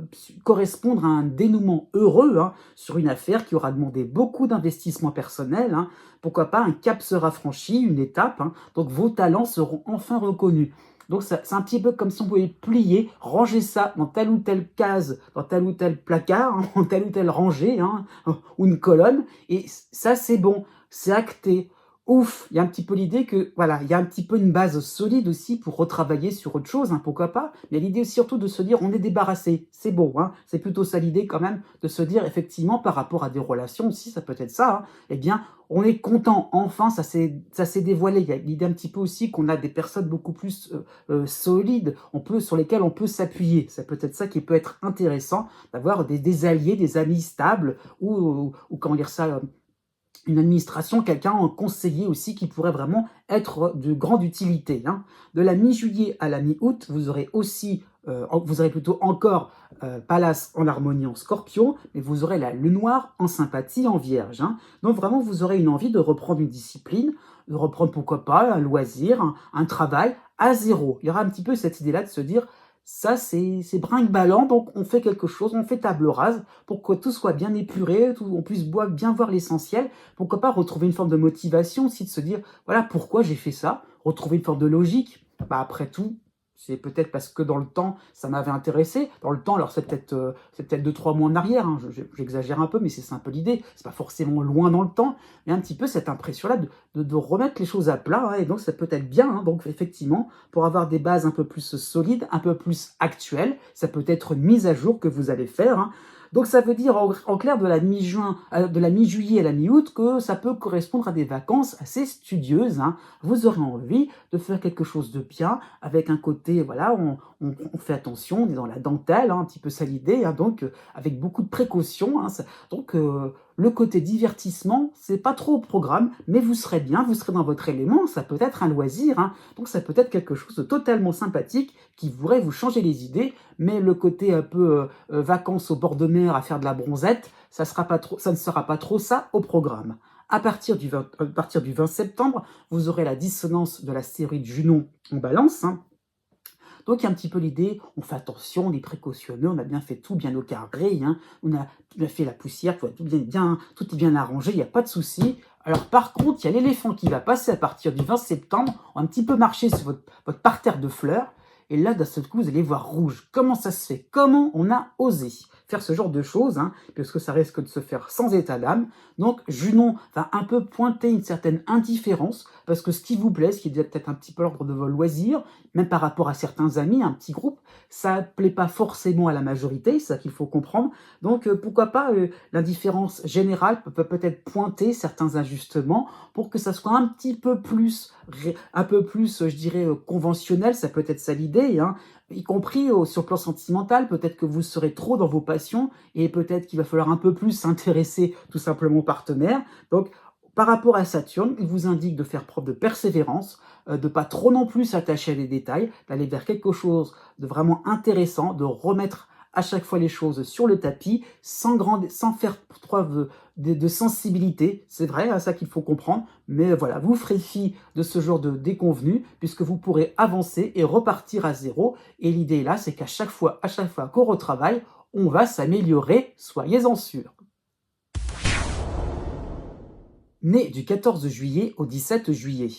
correspondre à un dénouement heureux, hein, sur une affaire qui aura demandé beaucoup d'investissement personnel, hein. Pourquoi pas un cap sera franchi, une étape, hein, donc vos talents seront enfin reconnus. Donc c'est un petit peu comme si on pouvait plier, ranger ça dans telle ou telle case, dans tel ou tel placard, hein, dans telle ou telle rangée, hein, ou une colonne, et ça c'est bon, c'est acté. Ouf, il y a un petit peu l'idée que, voilà, il y a un petit peu une base solide aussi pour retravailler sur autre chose, hein, pourquoi pas, mais l'idée surtout de se dire on est débarrassé, c'est bon, hein, c'est plutôt ça l'idée quand même, de se dire effectivement par rapport à des relations aussi, ça peut être ça, hein, eh bien, on est content, enfin, ça s'est dévoilé, il y a l'idée un petit peu aussi qu'on a des personnes beaucoup plus solides, sur lesquelles on peut s'appuyer, c'est peut-être ça qui peut être intéressant, d'avoir des alliés, des amis stables, ou comment dire ça, une administration, quelqu'un, un conseiller aussi qui pourrait vraiment être de grande utilité, hein. De la mi-juillet à la mi-août, vous aurez plutôt encore Pallas en harmonie en Scorpion, mais vous aurez la Lune noire en sympathie en Vierge, hein. Donc vraiment, vous aurez une envie de reprendre une discipline, de reprendre pourquoi pas un loisir, un travail à zéro. Il y aura un petit peu cette idée-là de se dire ça, c'est brinque-ballant, donc on fait quelque chose, on fait table rase pour que tout soit bien épuré, on puisse bien voir l'essentiel. Pourquoi pas retrouver une forme de motivation aussi, de se dire, voilà, pourquoi j'ai fait ça, retrouver une forme de logique. Bah, après tout, c'est peut-être parce que dans le temps, ça m'avait intéressé. Dans le temps, alors c'est peut-être 2-3 mois en arrière, hein, j'exagère un peu, mais c'est un peu l'idée. C'est pas forcément loin dans le temps, mais un petit peu cette impression-là de remettre les choses à plat, hein, et donc ça peut être bien, hein, donc effectivement, pour avoir des bases un peu plus solides, un peu plus actuelles, ça peut être une mise à jour que vous allez faire, hein. Donc ça veut dire en clair de la mi-juillet à la mi-août que ça peut correspondre à des vacances assez studieuses, hein. Vous aurez envie de faire quelque chose de bien, avec un côté, voilà, on fait attention, on est dans la dentelle, hein, un petit peu ça l'idée, hein, donc avec beaucoup de précautions, hein, donc le côté divertissement, c'est pas trop au programme, mais vous serez bien, vous serez dans votre élément, ça peut être un loisir, hein, donc ça peut être quelque chose de totalement sympathique qui pourrait vous changer les idées, mais le côté un peu vacances au bord de mer à faire de la bronzette, ça ne sera pas trop ça au programme. À partir du 20 septembre, vous aurez la dissonance de l'astéroïde Junon en balance, hein. Donc il y a un petit peu l'idée, on fait attention, on est précautionneux, on a bien fait tout bien au carré, hein, on a fait la poussière, tout est bien arrangé, il n'y a pas de souci. Alors par contre, il y a l'éléphant qui va passer à partir du 20 septembre, on va un petit peu marcher sur votre parterre de fleurs, et là, d'un seul coup, vous allez voir rouge. Comment ça se fait? Comment on a osé faire ce genre de choses, hein, parce que ça risque de se faire sans état d'âme. Donc, Junon va un peu pointer une certaine indifférence, parce que ce qui vous plaît, ce qui est peut-être un petit peu l'ordre de vos loisirs, même par rapport à certains amis, un petit groupe, ça ne plaît pas forcément à la majorité, c'est ça qu'il faut comprendre. Donc, pourquoi pas l'indifférence générale peut peut-être pointer certains ajustements pour que ça soit un petit peu plus, je dirais, conventionnel, ça peut être ça l'idée, hein, y compris sur le plan sentimental. Peut-être que vous serez trop dans vos passions et peut-être qu'il va falloir un peu plus s'intéresser tout simplement au partenaire. Donc, par rapport à Saturne, il vous indique de faire preuve de persévérance, de pas trop non plus s'attacher à des détails, d'aller vers quelque chose de vraiment intéressant, de remettre à chaque fois les choses sur le tapis, sans faire preuve de sensibilité. C'est vrai, à ça qu'il faut comprendre, mais voilà, vous ferez fi de ce genre de déconvenu, puisque vous pourrez avancer et repartir à zéro. Et l'idée là, c'est qu'à à chaque fois qu'on retravaille, on va s'améliorer, soyez-en sûrs. Né du 14 juillet au 17 juillet.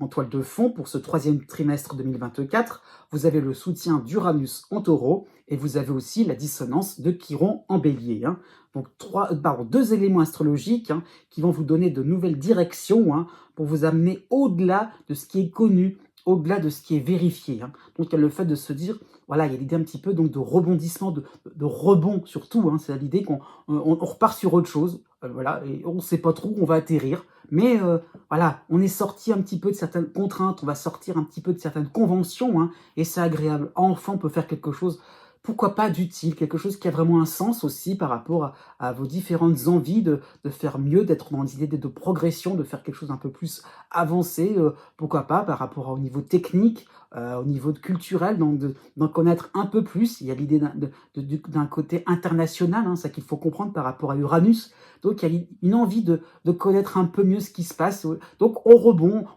En toile de fond, pour ce troisième trimestre 2024, vous avez le soutien d'Uranus en taureau et vous avez aussi la dissonance de Chiron en bélier. Donc deux éléments astrologiques qui vont vous donner de nouvelles directions pour vous amener au-delà de ce qui est connu, au-delà de ce qui est vérifié. Donc il y a le fait de se dire, voilà, il y a l'idée un petit peu donc, de rebondissement, de rebond surtout. C'est l'idée qu'on repart sur autre chose. Voilà, et on ne sait pas trop où on va atterrir. Mais voilà, on est sorti un petit peu de certaines contraintes, on va sortir un petit peu de certaines conventions, et c'est agréable. Enfin, on peut faire quelque chose, pourquoi pas d'utile, quelque chose qui a vraiment un sens aussi par rapport à vos différentes envies de faire mieux, d'être dans l'idée de progression, de faire quelque chose un peu plus avancé, pourquoi pas par rapport au niveau technique, au niveau culturel, donc d'en connaître un peu plus. Il y a l'idée d'un côté international, ça qu'il faut comprendre par rapport à Uranus. Donc il y a une envie de connaître un peu mieux ce qui se passe. Donc on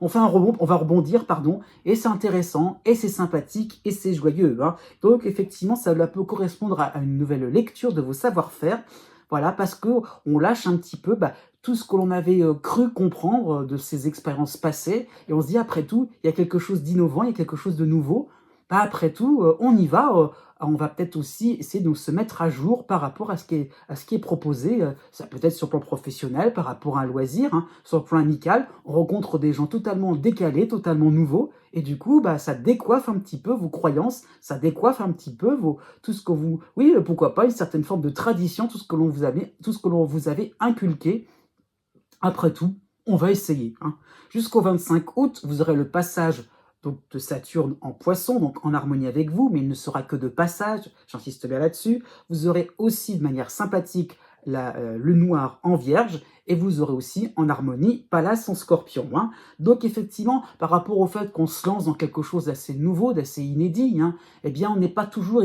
fait un rebond, on va rebondir, pardon, et c'est intéressant, et c'est sympathique, et c'est joyeux. Donc effectivement, ça peut correspondre à une nouvelle lecture de vos savoir-faire. Voilà, parce qu'on lâche un petit peu tout ce que l'on avait cru comprendre de ces expériences passées, et on se dit, après tout, il y a quelque chose d'innovant, il y a quelque chose de nouveau. Après tout, on y va, on va peut-être aussi essayer de se mettre à jour par rapport à ce qui est proposé. Ça peut être sur le plan professionnel, par rapport à un loisir, sur le plan amical. On rencontre des gens totalement décalés, totalement nouveaux, et du coup, ça décoiffe un petit peu vos croyances, ça décoiffe un petit peu tout ce que vous... Oui, pourquoi pas, une certaine forme de tradition, tout ce que l'on vous avait inculqué. Après tout, on va essayer. Jusqu'au 25 août, vous aurez le passage donc, de Saturne en Poisson, donc en harmonie avec vous, mais il ne sera que de passage, j'insiste bien là-dessus. Vous aurez aussi de manière sympathique le noir en Vierge, et vous aurez aussi en harmonie Pallas en Scorpion. Donc effectivement, par rapport au fait qu'on se lance dans quelque chose d'assez nouveau, d'assez inédit, eh bien on n'est pas toujours...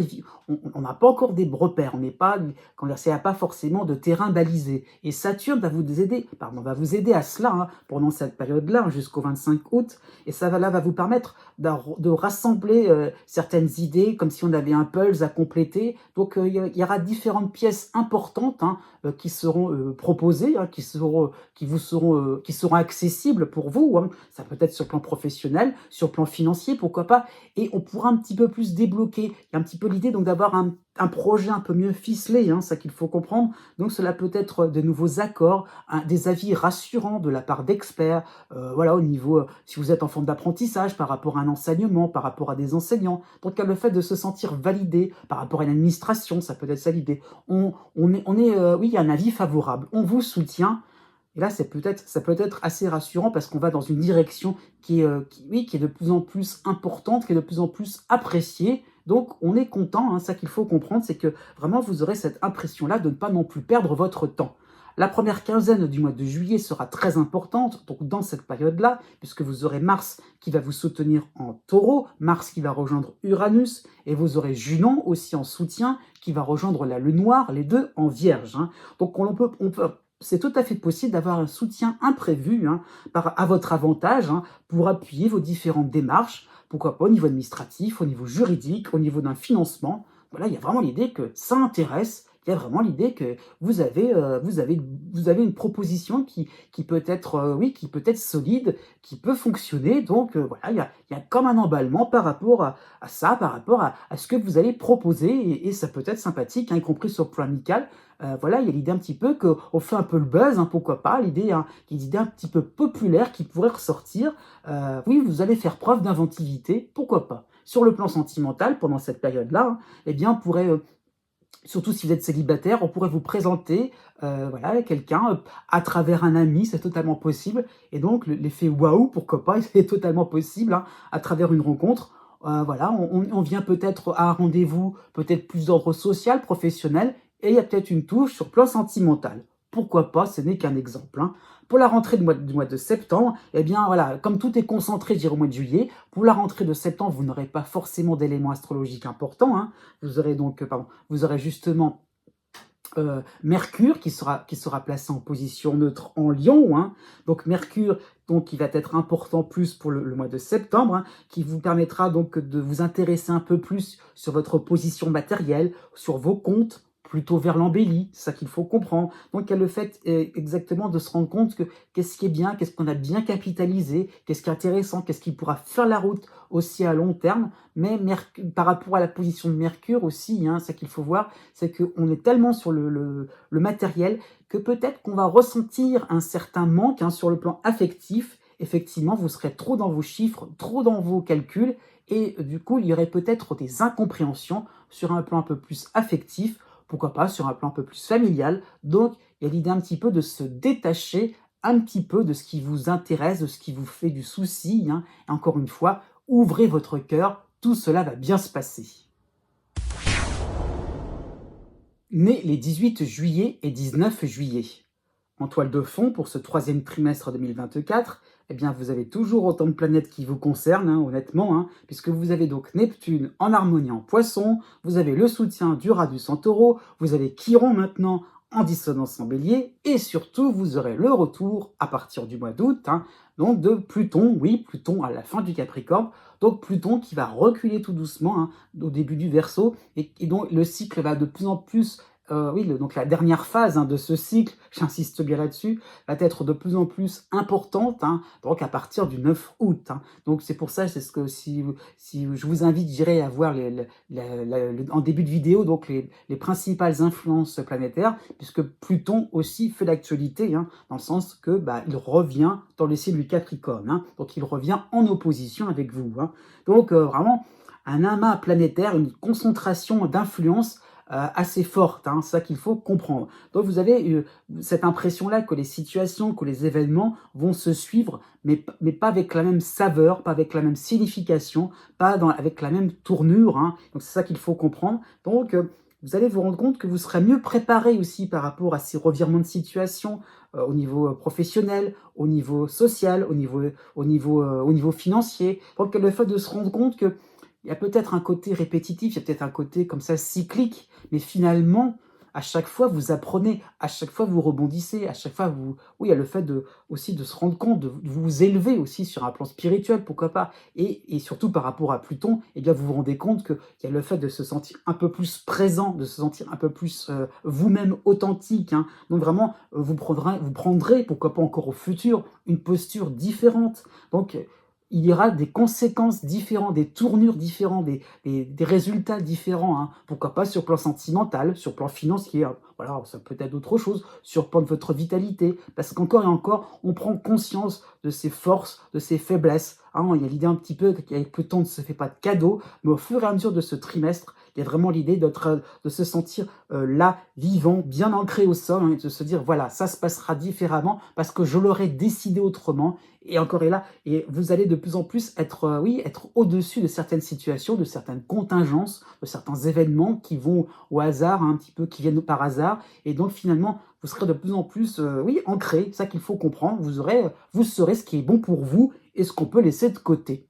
On n'a pas encore des repères, on n'est pas... Quand il n'y a pas forcément de terrain balisé. Et Saturne va vous aider à cela pendant cette période-là, jusqu'au 25 août, et ça va vous permettre de rassembler certaines idées, comme si on avait un puzzle à compléter. Donc il y aura différentes pièces importantes qui seront proposées, qui seront accessibles pour vous. Ça peut être sur le plan professionnel, sur le plan financier, pourquoi pas. Et on pourra un petit peu plus débloquer. Il y a un petit peu l'idée donc d'avoir un projet un peu mieux ficelé, ça qu'il faut comprendre. Donc cela peut être de nouveaux accords, des avis rassurants de la part d'experts, voilà, au niveau, si vous êtes en forme d'apprentissage, par rapport à un enseignement, par rapport à des enseignants. Donc le fait de se sentir validé par rapport à une administration, ça peut être ça l'idée. Oui, il y a un avis favorable, on vous soutient. Et là, ça peut être assez rassurant parce qu'on va dans une direction qui est de plus en plus importante, qui est de plus en plus appréciée. Donc, on est content. Ça qu'il faut comprendre, c'est que vraiment, vous aurez cette impression-là de ne pas non plus perdre votre temps. La première quinzaine du mois de juillet sera très importante, donc dans cette période-là, puisque vous aurez Mars qui va vous soutenir en Taureau, Mars qui va rejoindre Uranus, et vous aurez Junon aussi en soutien, qui va rejoindre la Lune Noire, les deux en Vierge. Donc, c'est tout à fait possible d'avoir un soutien imprévu à votre avantage pour appuyer vos différentes démarches, pourquoi pas au niveau administratif, au niveau juridique, au niveau d'un financement. Voilà, il y a vraiment l'idée que ça intéresse, il y a vraiment l'idée que vous avez une proposition qui peut être, qui peut être solide, qui peut fonctionner. Donc voilà, il y a comme un emballement par rapport à ça, par rapport à ce que vous allez proposer, et ça peut être sympathique, y compris sur le plan amical. Voilà, il y a l'idée un petit peu qu'on fait un peu le buzz, pourquoi pas, l'idée un petit peu populaire qui pourrait ressortir. Oui, vous allez faire preuve d'inventivité, pourquoi pas. Sur le plan sentimental, pendant cette période-là, eh bien, on pourrait, surtout si vous êtes célibataire, on pourrait vous présenter voilà, quelqu'un à travers un ami, c'est totalement possible. Et donc, l'effet waouh, pourquoi pas, c'est totalement possible à travers une rencontre. voilà, on vient peut-être à un rendez-vous, peut-être plus d'ordre social, professionnel, et il y a peut-être une touche sur le plan sentimental. Pourquoi pas, ce n'est qu'un exemple, hein. Pour la rentrée du mois de septembre, eh bien voilà, comme tout est concentré, je dirais, au mois de juillet, pour la rentrée de septembre, vous n'aurez pas forcément d'éléments astrologiques importants, hein. Vous aurez donc, pardon, vous aurez justement Mercure qui sera placé en position neutre en Lion, hein. Donc Mercure, donc, il va être important plus pour le mois de septembre, hein, qui vous permettra donc de vous intéresser un peu plus sur votre position matérielle, sur vos comptes, plutôt vers l'embellie, c'est ça qu'il faut comprendre. Donc il y a le fait exactement de se rendre compte que qu'est-ce qui est bien, qu'est-ce qu'on a bien capitalisé, qu'est-ce qui est intéressant, qu'est-ce qui pourra faire la route aussi à long terme, mais par rapport à la position de Mercure aussi, hein, ça qu'il faut voir, c'est qu'on est tellement sur le matériel que peut-être qu'on va ressentir un certain manque, hein, sur le plan affectif. Effectivement, vous serez trop dans vos chiffres, trop dans vos calculs, et du coup, il y aurait peut-être des incompréhensions sur un plan un peu plus affectif, pourquoi pas sur un plan un peu plus familial. Donc, il y a l'idée un petit peu de se détacher un petit peu de ce qui vous intéresse, de ce qui vous fait du souci, hein. Et encore une fois, ouvrez votre cœur, tout cela va bien se passer. Nés les 18 juillet et 19 juillet. En toile de fond, pour ce troisième trimestre 2024, eh bien, vous avez toujours autant de planètes qui vous concernent, hein, honnêtement, hein, puisque vous avez donc Neptune en harmonie en Poisson, vous avez le soutien d'Uranus en Taureau, vous avez Chiron maintenant en dissonance en Bélier, et surtout, vous aurez le retour, à partir du mois d'août, hein, donc de Pluton, oui, Pluton à la fin du Capricorne, donc Pluton qui va reculer tout doucement, hein, au début du Verseau, et donc le cycle va de plus en plus oui, donc la dernière phase, hein, de ce cycle, j'insiste bien là-dessus, va être de plus en plus importante, hein, donc à partir du 9 août, hein. Donc c'est pour ça, c'est ce que si je vous invite, je dirais, à voir en début de vidéo donc les principales influences planétaires, puisque Pluton aussi fait l'actualité, hein, dans le sens que il revient dans le signe du Capricorne, hein, donc il revient en opposition avec vous, hein. Donc vraiment un amas planétaire, une concentration d'influence assez forte, hein, c'est ça qu'il faut comprendre. Donc vous avez cette impression-là que les situations, que les événements vont se suivre, mais pas avec la même saveur, pas avec la même signification, pas avec la même tournure, hein. Donc c'est ça qu'il faut comprendre. Donc vous allez vous rendre compte que vous serez mieux préparé aussi par rapport à ces revirements de situation au niveau professionnel, au niveau social, au niveau financier. Donc le fait de se rendre compte que il y a peut-être un côté répétitif, il y a peut-être un côté comme ça cyclique, mais finalement, à chaque fois, vous apprenez, à chaque fois, vous rebondissez, à chaque fois, oui, il y a le fait aussi de se rendre compte, de vous élever aussi sur un plan spirituel, pourquoi pas, et surtout par rapport à Pluton, eh bien, vous vous rendez compte qu'il y a le fait de se sentir un peu plus présent, de se sentir un peu plus vous-même authentique, hein. Donc vraiment, vous prendrez, pourquoi pas encore au futur, une posture différente. Donc, il y aura des conséquences différentes, des tournures différentes, des résultats différents, hein. Pourquoi pas sur le plan sentimental, sur le plan financier, hein. Voilà, ça peut être autre chose, sur le plan de votre vitalité, parce qu'encore et encore, on prend conscience de ses forces, de ses faiblesses, hein. Il y a l'idée un petit peu qu'avec Pluton, on ne se fait pas de cadeaux, mais au fur et à mesure de ce trimestre, il y a vraiment l'idée de se sentir là, vivant, bien ancré au sol, hein, et de se dire, voilà, ça se passera différemment, parce que je l'aurais décidé autrement, et encore et là, et vous allez de plus en plus être, oui, être au-dessus de certaines situations, de certaines contingences, de certains événements qui vont au hasard, hein, un petit peu, qui viennent par hasard. Et donc finalement, vous serez de plus en plus, oui, ancré. C'est ça qu'il faut comprendre. Vous saurez ce qui est bon pour vous et ce qu'on peut laisser de côté.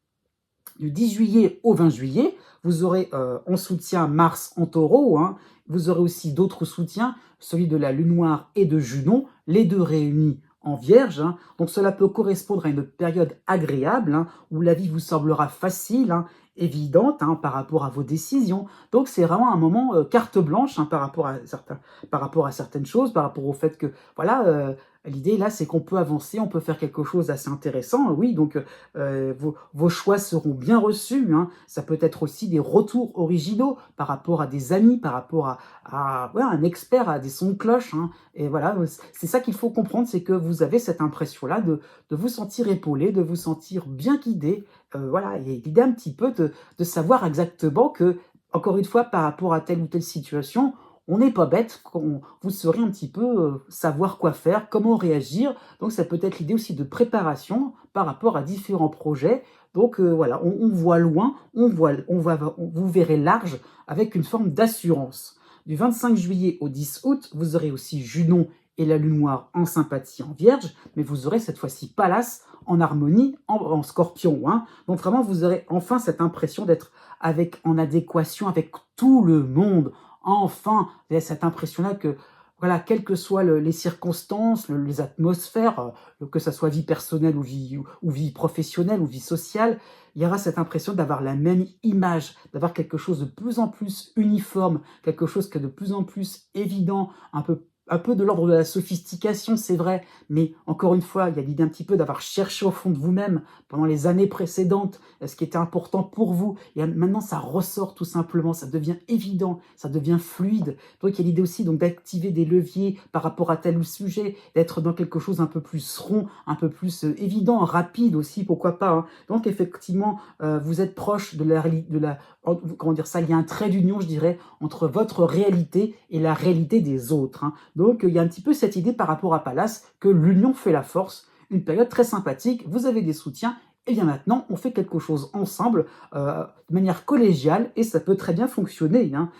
Du 10 juillet au 20 juillet, vous aurez en soutien Mars en Taureau, hein. Vous aurez aussi d'autres soutiens, celui de la Lune Noire et de Junon, les deux réunis en Vierge, hein. Donc cela peut correspondre à une période agréable, hein, où la vie vous semblera facile, hein, évidente, hein, par rapport à vos décisions. Donc c'est vraiment un moment carte blanche, hein, par rapport à certaines choses, par rapport au fait que voilà. L'idée là, c'est qu'on peut avancer, on peut faire quelque chose d'assez intéressant. Oui, donc vos choix seront bien reçus, hein. Ça peut être aussi des retours originaux par rapport à des amis, par rapport à un expert, à des sons de cloche, hein. Et voilà, c'est ça qu'il faut comprendre, c'est que vous avez cette impression-là de vous sentir épaulé, de vous sentir bien guidé. Voilà, et l'idée un petit peu de savoir exactement que, encore une fois, par rapport à telle ou telle situation, on n'est pas bête, vous saurez un petit peu savoir quoi faire, comment réagir. Donc ça peut être l'idée aussi de préparation par rapport à différents projets. Donc voilà, on voit loin, vous verrez large avec une forme d'assurance. Du 25 juillet au 10 août, vous aurez aussi Junon et la lune noire en sympathie en vierge, mais vous aurez cette fois-ci Pallas en harmonie en scorpion. Hein. Donc vraiment, vous aurez enfin cette impression d'être en adéquation avec tout le monde. Enfin, vous avez cette impression-là que, voilà, quelles que soient les circonstances, les atmosphères, que ce soit vie personnelle ou vie professionnelle ou vie sociale, il y aura cette impression d'avoir la même image, d'avoir quelque chose de plus en plus uniforme, quelque chose qui est de plus en plus évident, un peu de l'ordre de la sophistication, c'est vrai, mais encore une fois, il y a l'idée un petit peu d'avoir cherché au fond de vous-même pendant les années précédentes ce qui était important pour vous. Et maintenant, ça ressort tout simplement, ça devient évident, ça devient fluide. Donc, il y a l'idée aussi donc d'activer des leviers par rapport à tel ou sujet, d'être dans quelque chose un peu plus rond, un peu plus évident, rapide aussi, pourquoi pas. Hein. Donc, effectivement, vous êtes proche comment dire ça, il y a un trait d'union, je dirais, entre votre réalité et la réalité des autres. Hein. Donc, il y a un petit peu cette idée par rapport à Pallas que l'union fait la force, une période très sympathique, vous avez des soutiens, et bien maintenant, on fait quelque chose ensemble, de manière collégiale, et ça peut très bien fonctionner. Hein.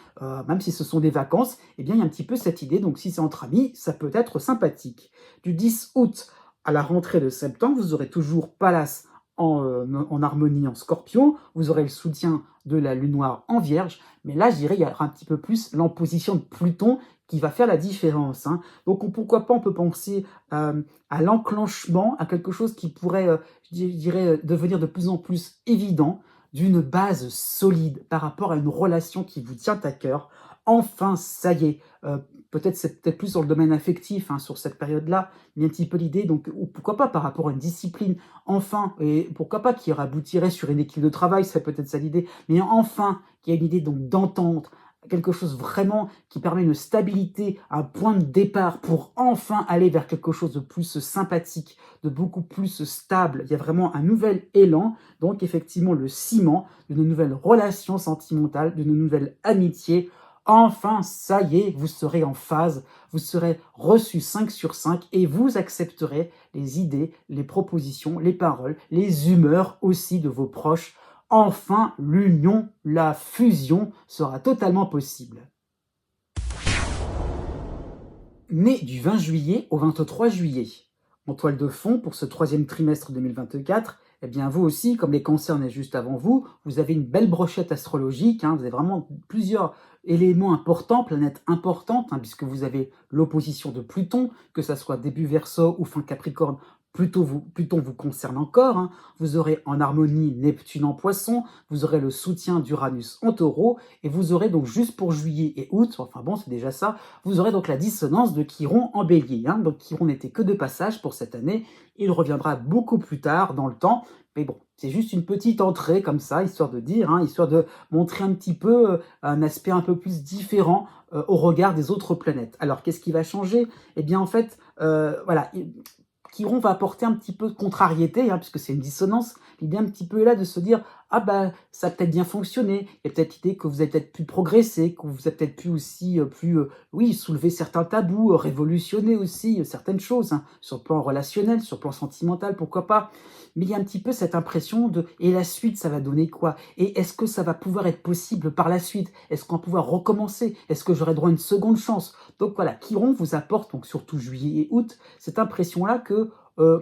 Même si ce sont des vacances, eh bien, il y a un petit peu cette idée, donc si c'est entre amis, ça peut être sympathique. Du 10 août à la rentrée de septembre, vous aurez toujours Pallas en harmonie en scorpion, vous aurez le soutien de la lune noire en vierge, mais là, je dirais, il y aura un petit peu plus l'imposition de Pluton qui va faire la différence. Hein. Donc, pourquoi pas, on peut penser à l'enclenchement, à quelque chose qui pourrait, je dirais, devenir de plus en plus évident, d'une base solide par rapport à une relation qui vous tient à cœur. Enfin, ça y est, c'est peut-être plus sur le domaine affectif, hein, sur cette période-là, mais un petit peu l'idée, donc, ou pourquoi pas par rapport à une discipline, enfin, et pourquoi pas qui aboutirait sur une équipe de travail, ça peut être ça l'idée, mais enfin, qu'il y a une idée donc d'entente, quelque chose vraiment qui permet une stabilité, un point de départ pour enfin aller vers quelque chose de plus sympathique, de beaucoup plus stable. Il y a vraiment un nouvel élan, donc effectivement le ciment d'une nouvelle relation sentimentale, d'une nouvelle amitié. Enfin, ça y est, vous serez en phase, vous serez reçu 5 sur 5 et vous accepterez les idées, les propositions, les paroles, les humeurs aussi de vos proches. Enfin, l'union, la fusion sera totalement possible. Né du 20 juillet au 23 juillet. En toile de fond, pour ce troisième trimestre 2024, eh bien vous aussi, comme les cancers nés juste avant vous, vous avez une belle brochette astrologique, hein, vous avez vraiment plusieurs éléments importants, planètes importantes, hein, puisque vous avez l'opposition de Pluton, que ça soit début Verseau ou fin Capricorne, Pluton vous concerne encore, hein. Vous aurez en harmonie Neptune en Poisson, vous aurez le soutien d'Uranus en Taureau, et vous aurez donc juste pour juillet et août, enfin bon c'est déjà ça, vous aurez donc la dissonance de Chiron en Bélier. Hein. Donc Chiron n'était que de passage pour cette année, il reviendra beaucoup plus tard dans le temps, mais bon, c'est juste une petite entrée comme ça, histoire de dire, hein, histoire de montrer un petit peu un aspect un peu plus différent au regard des autres planètes. Alors qu'est-ce qui va changer? Eh bien en fait, voilà, Chiron va apporter un petit peu de contrariété, hein, puisque c'est une dissonance. L'idée un petit peu est là de se dire « Ah bah, ça a peut-être bien fonctionné. Il y a peut-être l'idée que vous avez peut-être pu progresser, que vous avez peut-être pu aussi oui, soulever certains tabous, révolutionner aussi certaines choses, hein, sur le plan relationnel, sur le plan sentimental, pourquoi pas. Mais il y a un petit peu cette impression de « Et la suite, ça va donner quoi? Et est-ce que ça va pouvoir être possible par la suite? Est-ce qu'on va pouvoir recommencer? Est-ce que j'aurai droit à une seconde chance ?» Donc voilà, Chiron vous apporte, donc surtout juillet et août, cette impression-là que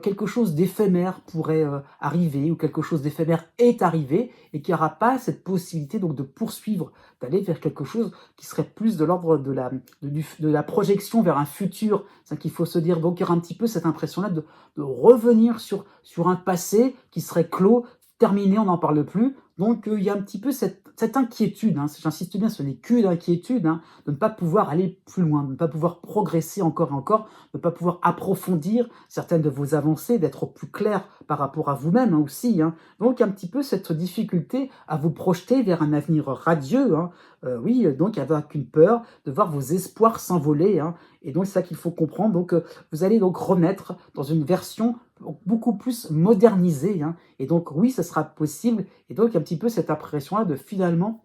quelque chose d'éphémère pourrait arriver, ou quelque chose d'éphémère est arrivé, et qu'il n'y aura pas cette possibilité donc de poursuivre, d'aller vers quelque chose qui serait plus de l'ordre de la projection vers un futur. C'est ça qu'il faut se dire. Donc il y aura un petit peu cette impression-là de revenir sur un passé qui serait clos, terminé, on n'en parle plus. Donc il y a un petit peu cette inquiétude, hein, j'insiste bien, ce n'est que d'inquiétude, hein, de ne pas pouvoir aller plus loin, de ne pas pouvoir progresser encore et encore, de ne pas pouvoir approfondir certaines de vos avancées, d'être plus clair par rapport à vous-même, hein, aussi. Hein. Donc, un petit peu cette difficulté à vous projeter vers un avenir radieux. Hein. Oui, donc avec une peur de voir vos espoirs s'envoler. Hein. Et donc, c'est ça qu'il faut comprendre. Donc, vous allez donc renaître dans une version beaucoup plus modernisée. Hein. Et donc, oui, ça sera possible. Et donc, un petit peu cette impression-là de finalement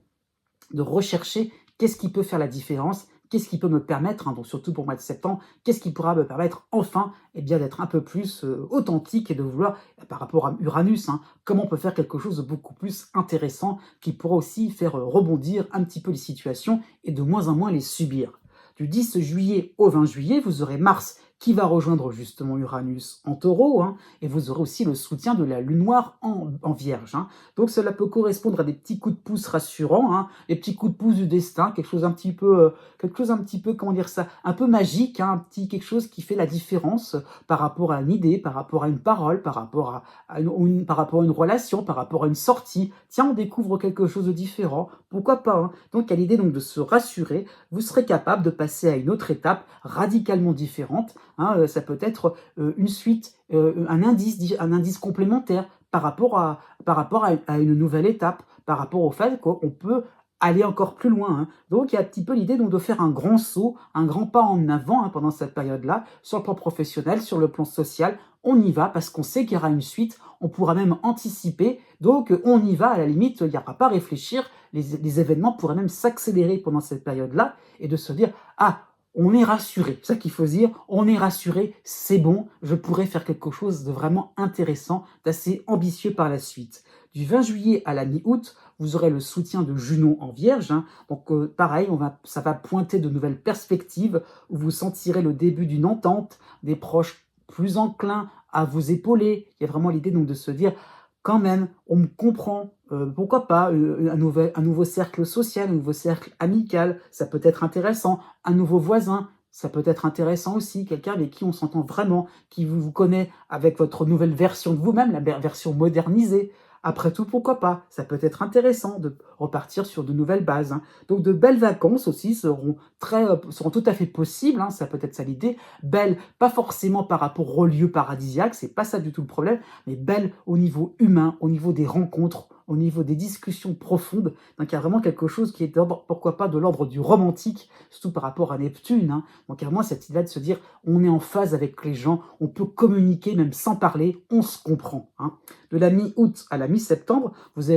de rechercher qu'est-ce qui peut faire la différence, qu'est-ce qui peut me permettre, hein, donc surtout pour le mois de septembre, qu'est-ce qui pourra me permettre enfin d'être un peu plus authentique et de vouloir, par rapport à Uranus, hein, comment on peut faire quelque chose de beaucoup plus intéressant qui pourra aussi faire rebondir un petit peu les situations et de moins en moins les subir. Du 10 juillet au 20 juillet, vous aurez Mars qui va rejoindre justement Uranus en Taureau, hein, et vous aurez aussi le soutien de la Lune noire en Vierge, hein. Donc cela peut correspondre à des petits coups de pouce rassurants, hein, des petits coups de pouce du destin, quelque chose un petit peu, comment dire ça, un peu magique, hein, quelque chose qui fait la différence par rapport à une idée, par rapport à une parole, par rapport à une relation, par rapport à une sortie. Tiens, on découvre quelque chose de différent, pourquoi pas, hein. Donc il y a l'idée donc de se rassurer, vous serez capable de passer à une autre étape radicalement différente, hein. Ça peut être une suite, un indice complémentaire par rapport à une nouvelle étape, par rapport au fait qu'on peut aller encore plus loin, hein. Donc il y a un petit peu l'idée donc de faire un grand saut, un grand pas en avant, hein, pendant cette période-là, sur le plan professionnel, sur le plan social. On y va parce qu'on sait qu'il y aura une suite, on pourra même anticiper, donc on y va, à la limite, il n'y aura pas à réfléchir, les événements pourraient même s'accélérer pendant cette période-là, et de se dire « Ah, on est rassuré », c'est ça qu'il faut se dire, on est rassuré, c'est bon, je pourrais faire quelque chose de vraiment intéressant, d'assez ambitieux par la suite. Du 20 juillet à la mi-août, vous aurez le soutien de Junon en Vierge, hein. Donc pareil, ça va pointer de nouvelles perspectives, où vous sentirez le début d'une entente, des proches plus enclins à vous épauler. Il y a vraiment l'idée donc de se dire, quand même, on me comprend, pourquoi pas un nouveau cercle social, un nouveau cercle amical, ça peut être intéressant, un nouveau voisin, ça peut être intéressant aussi, quelqu'un avec qui on s'entend vraiment, qui vous connaît avec votre nouvelle version de vous-même, la version modernisée. Après tout, pourquoi pas? Ça peut être intéressant de repartir sur de nouvelles bases, hein. Donc de belles vacances aussi seront tout à fait possibles, hein, ça peut être ça l'idée. Belles, pas forcément par rapport au lieu paradisiaque, c'est pas ça du tout le problème, mais belles au niveau humain, au niveau des rencontres, au niveau des discussions profondes. Donc il y a vraiment quelque chose qui est pourquoi pas de l'ordre du romantique, surtout par rapport à Neptune, hein. Donc il y a vraiment cette idée de se dire, on est en phase avec les gens, on peut communiquer même sans parler, on se comprend, hein. De la mi-août à la mi-septembre, vous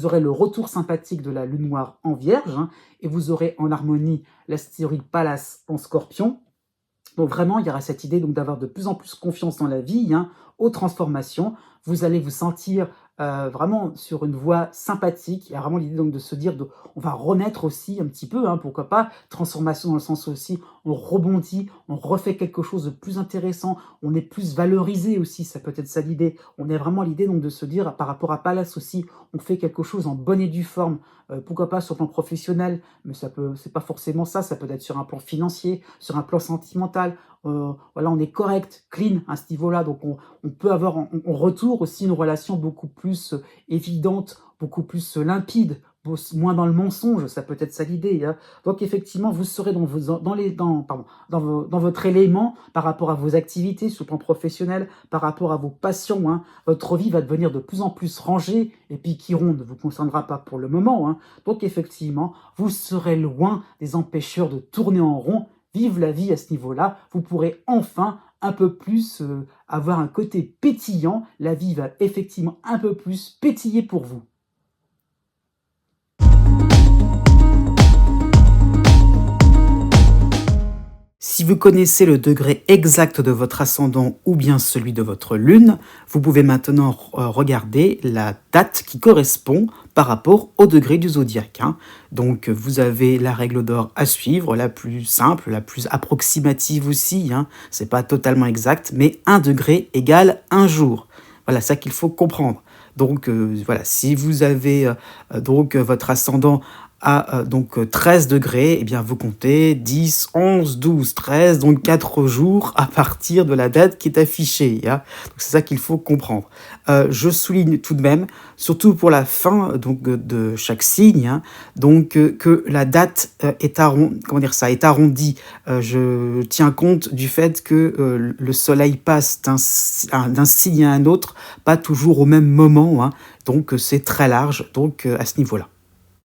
aurez le retour sympathique de la Lune noire en Vierge, hein, et vous aurez en harmonie l'astéroïde Pallas en Scorpion. Donc vraiment, il y aura cette idée donc d'avoir de plus en plus confiance dans la vie, hein, aux transformations. Vous allez vous sentir vraiment sur une voie sympathique. Il y a vraiment l'idée donc de se dire, on va renaître aussi un petit peu, hein, pourquoi pas, transformation dans le sens aussi, on rebondit, on refait quelque chose de plus intéressant, on est plus valorisé aussi, ça peut être ça l'idée. On a vraiment l'idée donc de se dire, par rapport à Pallas aussi, on fait quelque chose en bonne et due forme, pourquoi pas sur le plan professionnel, mais c'est pas forcément ça, ça peut être sur un plan financier, sur un plan sentimental. Voilà, on est correct, clean à ce niveau-là, donc on peut avoir en retour aussi une relation beaucoup plus évidente, beaucoup plus limpide, moins dans le mensonge, ça peut être ça l'idée, hein. Donc effectivement, vous serez dans votre élément par rapport à vos activités sur le plan professionnel, par rapport à vos passions, hein. Votre vie va devenir de plus en plus rangée, et puis qui ronde ne vous concernera pas pour le moment, hein. Donc effectivement, vous serez loin des empêcheurs de tourner en rond. Vive la vie à ce niveau-là, vous pourrez enfin un peu plus avoir un côté pétillant, la vie va effectivement un peu plus pétiller pour vous. Si vous connaissez le degré exact de votre ascendant ou bien celui de votre lune, vous pouvez maintenant regarder la date qui correspond par rapport au degré du zodiaque, hein. Donc vous avez la règle d'or à suivre, la plus simple, la plus approximative aussi, hein. C'est pas totalement exact, mais 1 degré égale 1 jour. Voilà, ça qu'il faut comprendre. Donc voilà, si vous avez votre ascendant à 13 degrés, eh bien vous comptez 10, 11, 12, 13, donc 4 jours à partir de la date qui est affichée, hein. Donc c'est ça qu'il faut comprendre. Je souligne tout de même, surtout pour la fin de chaque signe, hein, que la date est arrondie. Je tiens compte du fait que le soleil passe d'un signe à un autre, pas toujours au même moment, hein. Donc c'est très large, donc à ce niveau-là.